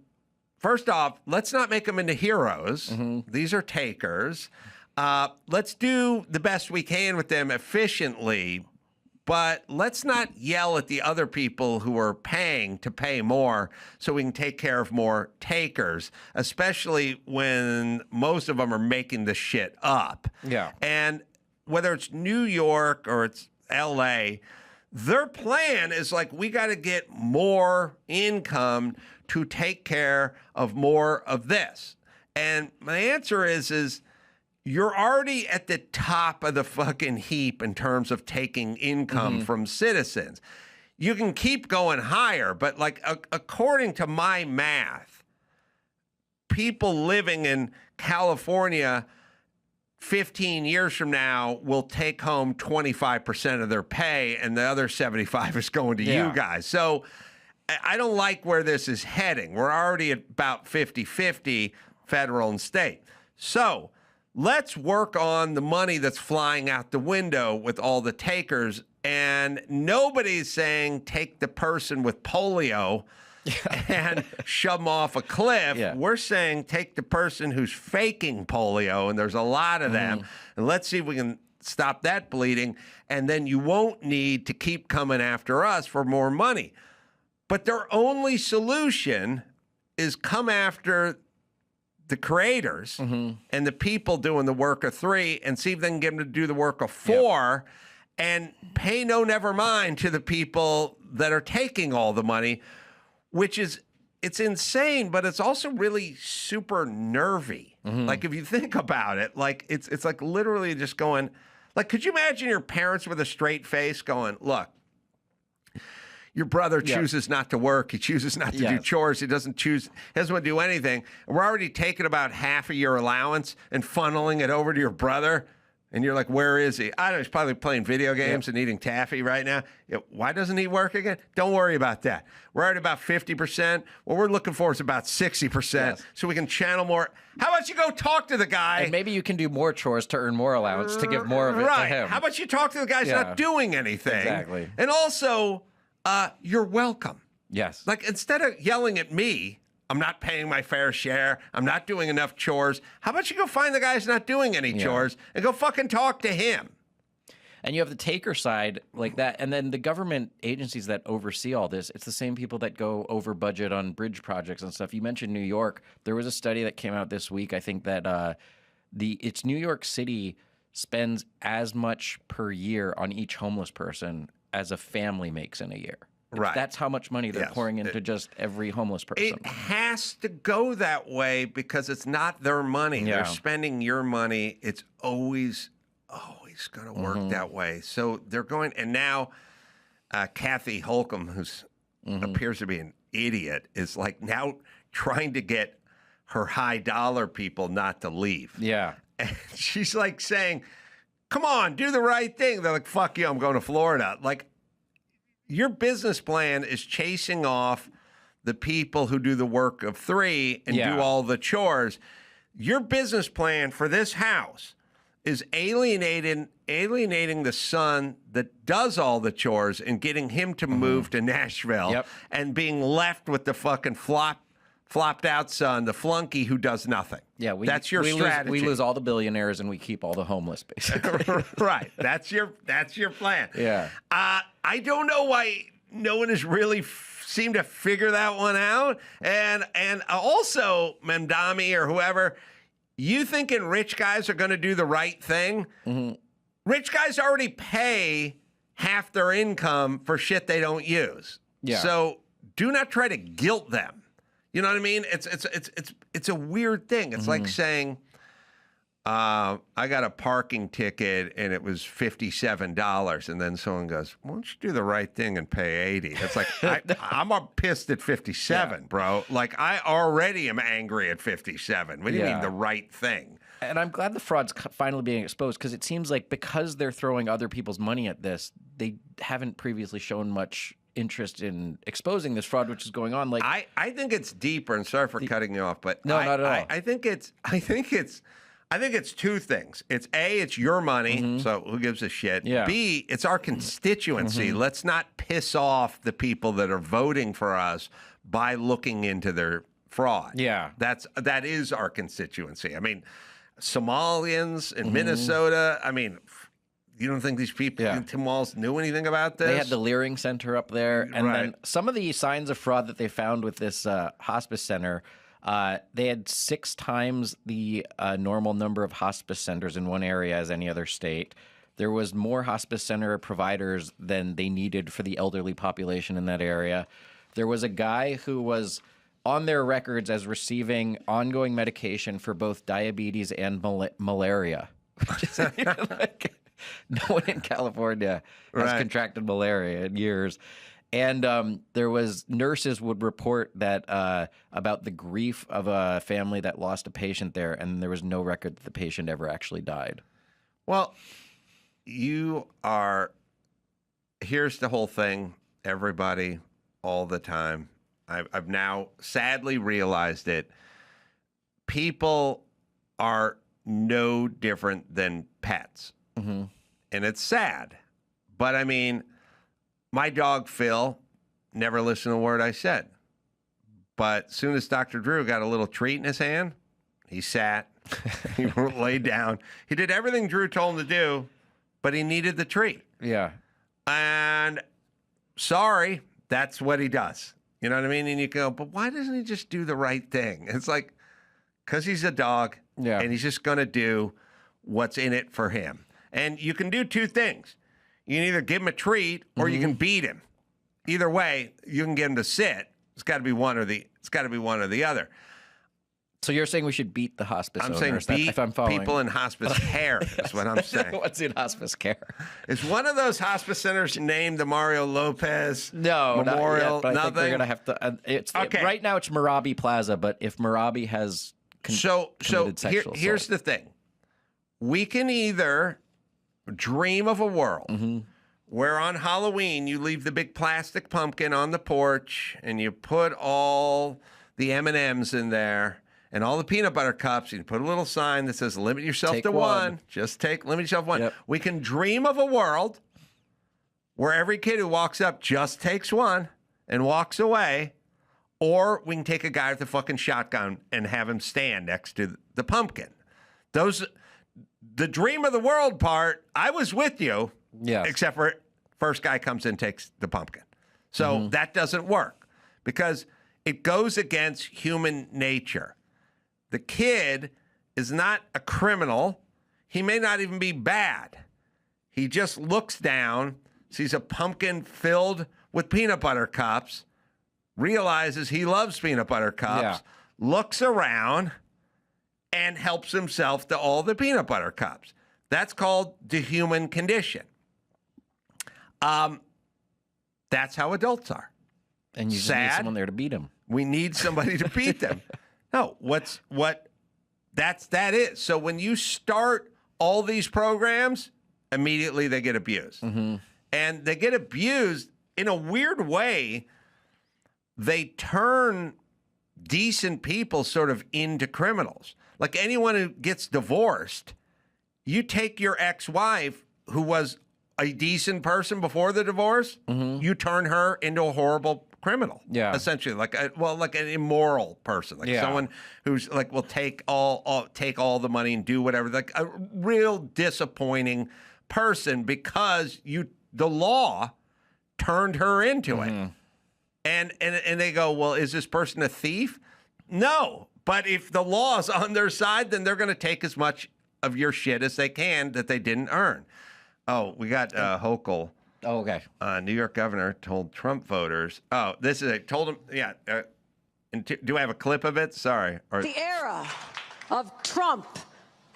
first off, let's not make them into heroes. These are takers. Let's do the best we can with them efficiently, but let's not yell at the other people who are paying to pay more so we can take care of more takers, especially when most of them are making the shit up. Yeah. And whether it's New York or it's LA, their plan is like, we got to get more income to take care of more of this. And my answer is you're already at the top of the fucking heap in terms of taking income from citizens. You can keep going higher, but like according to my math, people living in California 15 years from now will take home 25% of their pay, and the other 75 is going to you guys. So I don't like where this is heading. We're already at about 50-50 federal and state. So let's work on the money that's flying out the window with all the takers. And nobody's saying take the person with polio and shove them off a cliff. We're saying take the person who's faking polio, and there's a lot of them, and let's see if we can stop that bleeding. And then you won't need to keep coming after us for more money. But their only solution is come after the creators and the people doing the work of three and see if they can get them to do the work of four and pay no never mind to the people that are taking all the money, which is, it's insane, but it's also really super nervy. Like if you think about it, like it's like literally just going, like, could you imagine your parents with a straight face going, look, your brother chooses not to work. He chooses not to do chores. He doesn't want to do anything. And we're already taking about half of your allowance and funneling it over to your brother. And you're like, where is he? I don't know. He's probably playing video games and eating taffy right now. Why doesn't he work again? Don't worry about that. We're at about 50%. What we're looking for is about 60%. So we can channel more. How about you go talk to the guy? And maybe you can do more chores to earn more allowance to give more of it to him. How about you talk to the guy who's not doing anything? Exactly. And also, you're welcome. Yes. Like, instead of yelling at me, I'm not paying my fair share, I'm not doing enough chores, how about you go find the guy who's not doing any chores and go fucking talk to him? And you have the taker side like that. And then the government agencies that oversee all this, it's the same people that go over budget on bridge projects and stuff. You mentioned New York. There was a study that came out this week. I think that it's New York City spends as much per year on each homeless person as a family makes in a year. Right. That's how much money they're pouring into just every homeless person. It has to go that way because it's not their money. They're spending your money. It's always going to work that way. So they're going, and now Kathy Holcomb, who appears to be an idiot, is like now trying to get her high dollar people not to leave. Yeah. And she's like saying, come on, do the right thing. They're like, fuck you, I'm going to Florida. Like, your business plan is chasing off the people who do the work of three and do all the chores. Your business plan for this house is alienating the son that does all the chores and getting him to move to Nashville and being left with the fucking flopped out son, the flunky who does nothing. Yeah, that's your strategy. We lose all the billionaires and we keep all the homeless, basically. Right. That's your plan. Yeah. I don't know why no one has really seemed to figure that one out. And also, Mendami or whoever, you thinking rich guys are going to do the right thing? Rich guys already pay half their income for shit they don't use. Yeah. So do not try to guilt them. You know what I mean? It's a weird thing. It's like saying, I got a parking ticket and it was $57. And then someone goes, why don't you do the right thing and pay $80? It's like, I'm pissed at 57, bro. Like, I already am angry at 57. What do you mean the right thing? And I'm glad the fraud's finally being exposed, because it seems like because they're throwing other people's money at this, they haven't previously shown much interest in exposing this fraud, which is going on. Like, I think it's deeper, and sorry for cutting you off, but no, not at all. I think it's two things. It's A, it's your money, so who gives a shit? Yeah. B, it's our constituency. Let's not piss off the people that are voting for us by looking into their fraud. Yeah. That is our constituency. I mean, Somalians in Minnesota, I mean, you don't think these people in Tim Walz knew anything about this? They had the Leering Center up there. And then some of the signs of fraud that they found with this hospice center, they had 6 times the normal number of hospice centers in one area as any other state. There was more hospice center providers than they needed for the elderly population in that area. There was a guy who was on their records as receiving ongoing medication for both diabetes and malaria. Like, no one in California has contracted malaria in years. And there was nurses would report that about the grief of a family that lost a patient there, and there was no record that the patient ever actually died. Well, here's the whole thing, everybody, all the time. I've now sadly realized it. People are no different than pets. And it's sad. But I mean, my dog, Phil, never listened to a word I said. But as soon as Dr. Drew got a little treat in his hand, he sat, he laid down. He did everything Drew told him to do, but he needed the treat. Yeah. And sorry, that's what he does. You know what I mean? And you go, but why doesn't he just do the right thing? It's like, because he's a dog, and he's just going to do what's in it for him. And you can do two things. You can either give him a treat or you can beat him. Either way, you can get him to sit. It's got to be one or the other. So you're saying we should beat the hospice I'm owners? saying beat if I'm following. people in hospice care is what I'm saying. What's in hospice care? Is one of those hospice centers named the Mario Lopez Memorial? Not yet, but Nothing? I think they're going to have to. Right now it's Merabi Plaza, but if Merabi has committed sexual here's assault. the thing. We can either dream of a world where on Halloween you leave the big plastic pumpkin on the porch and you put all the M&Ms in there and all the peanut butter cups. You put a little sign that says limit yourself to one. Limit yourself to one. Yep. We can dream of a world where every kid who walks up just takes one and walks away. Or we can take a guy with a fucking shotgun and have him stand next to the pumpkin. The dream of the world part, I was with you. Yes. Except for first guy comes in and takes the pumpkin. So that doesn't work because it goes against human nature. The kid is not a criminal. He may not even be bad. He just looks down, sees a pumpkin filled with peanut butter cups, realizes he loves peanut butter cups, looks around, and helps himself to all the peanut butter cups. That's called the human condition. That's how adults are. And you just need someone there to beat him. We need somebody to beat them. No, that is. So when you start all these programs, immediately they get abused. And they get abused in a weird way. They turn decent people sort of into criminals. Like anyone who gets divorced, you take your ex-wife who was a decent person before the divorce, you turn her into a horrible criminal. Yeah. Essentially, like an immoral person, like someone who's like will take all the money and do whatever, like a real disappointing person because the law turned her into it. And they go, well, is this person a thief? No. But if the law is on their side, then they're going to take as much of your shit as they can that they didn't earn. Oh, we got Hochul. Oh, okay. New York governor told Trump voters. Oh, this is it. Told him, yeah. Do I have a clip of it? Sorry. The era of Trump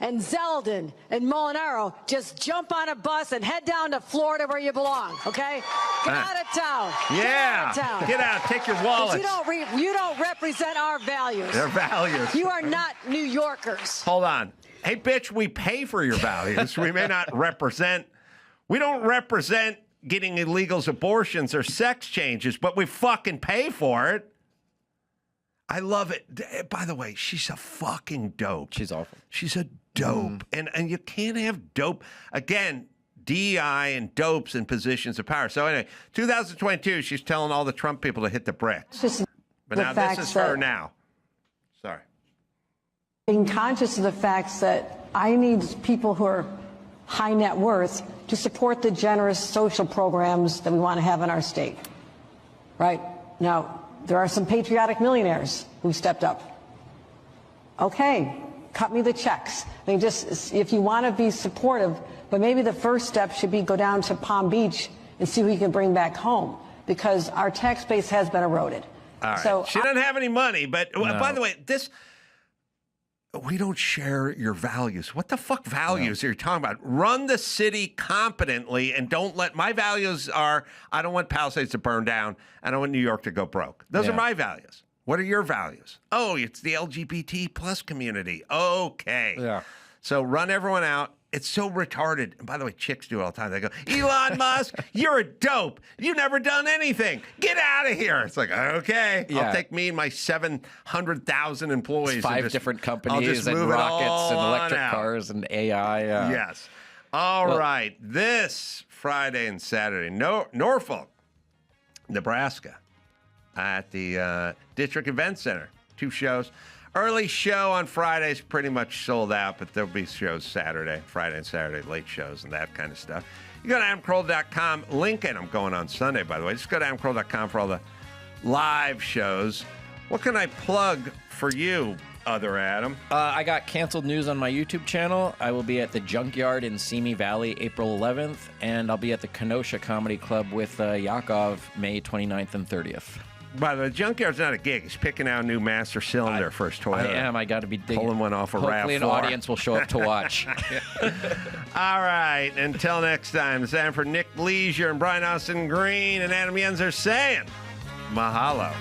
and Zeldin and Molinaro just jump on a bus and head down to Florida where you belong, okay? Get out of town. Yeah. Get out of town. Get out. Take your wallets. You don't represent our values. Their values. You are not New Yorkers. Hold on. Hey, bitch, we pay for your values. We may not represent. We don't represent getting illegals abortions or sex changes, but we fucking pay for it. I love it. By the way, she's a fucking dope. She's awful. She's a dope. And you can't have dope. Again, DEI and dopes in positions of power. So anyway, 2022, she's telling all the Trump people to hit the bricks. But now this is her now. Sorry. Being conscious of the facts that I need people who are high net worth to support the generous social programs that we want to have in our state. Right? Now, there are some patriotic millionaires who stepped up. Okay, cut me the checks. I mean, just if you want to be supportive, but maybe the first step should be go down to Palm Beach and see who you can bring back home, because our tax base has been eroded. All right. So she doesn't have any money, but by the way, we don't share your values. What the fuck values are you talking about? Run the city competently and don't let my values are, I don't want Palisades to burn down. I don't want New York to go broke. Those are my values. What are your values? Oh, it's the LGBT plus community. Okay. Yeah. So run everyone out. It's so retarded. And by the way, chicks do it all the time. They go, Elon Musk, you're a dope. You've never done anything. Get out of here. It's like, okay. Yeah. I'll take me and my 700,000 employees. It's 5 different companies and rockets and electric cars and AI. Yes. All right. This Friday and Saturday, Norfolk, Nebraska, at the District Event Center. 2 shows. Early show on Friday is pretty much sold out, but there'll be shows Friday and Saturday, late shows and that kind of stuff. You go to adamcarolla.com. Link it. I'm going on Sunday, by the way. Just go to adamcarolla.com for all the live shows. What can I plug for you, other Adam? I got canceled news on my YouTube channel. I will be at the Junkyard in Simi Valley April 11th, and I'll be at the Kenosha Comedy Club with Yakov May 29th and 30th. By the way, Junkyard's not a gig. He's picking out a new master cylinder for his Toyota. I am. I got to be digging. Pulling one off a RAV4. Hopefully an audience will show up to watch. All right. Until next time, it's time for Nick Leisure and Brian Austin Green and Adam Yenser saying mahalo.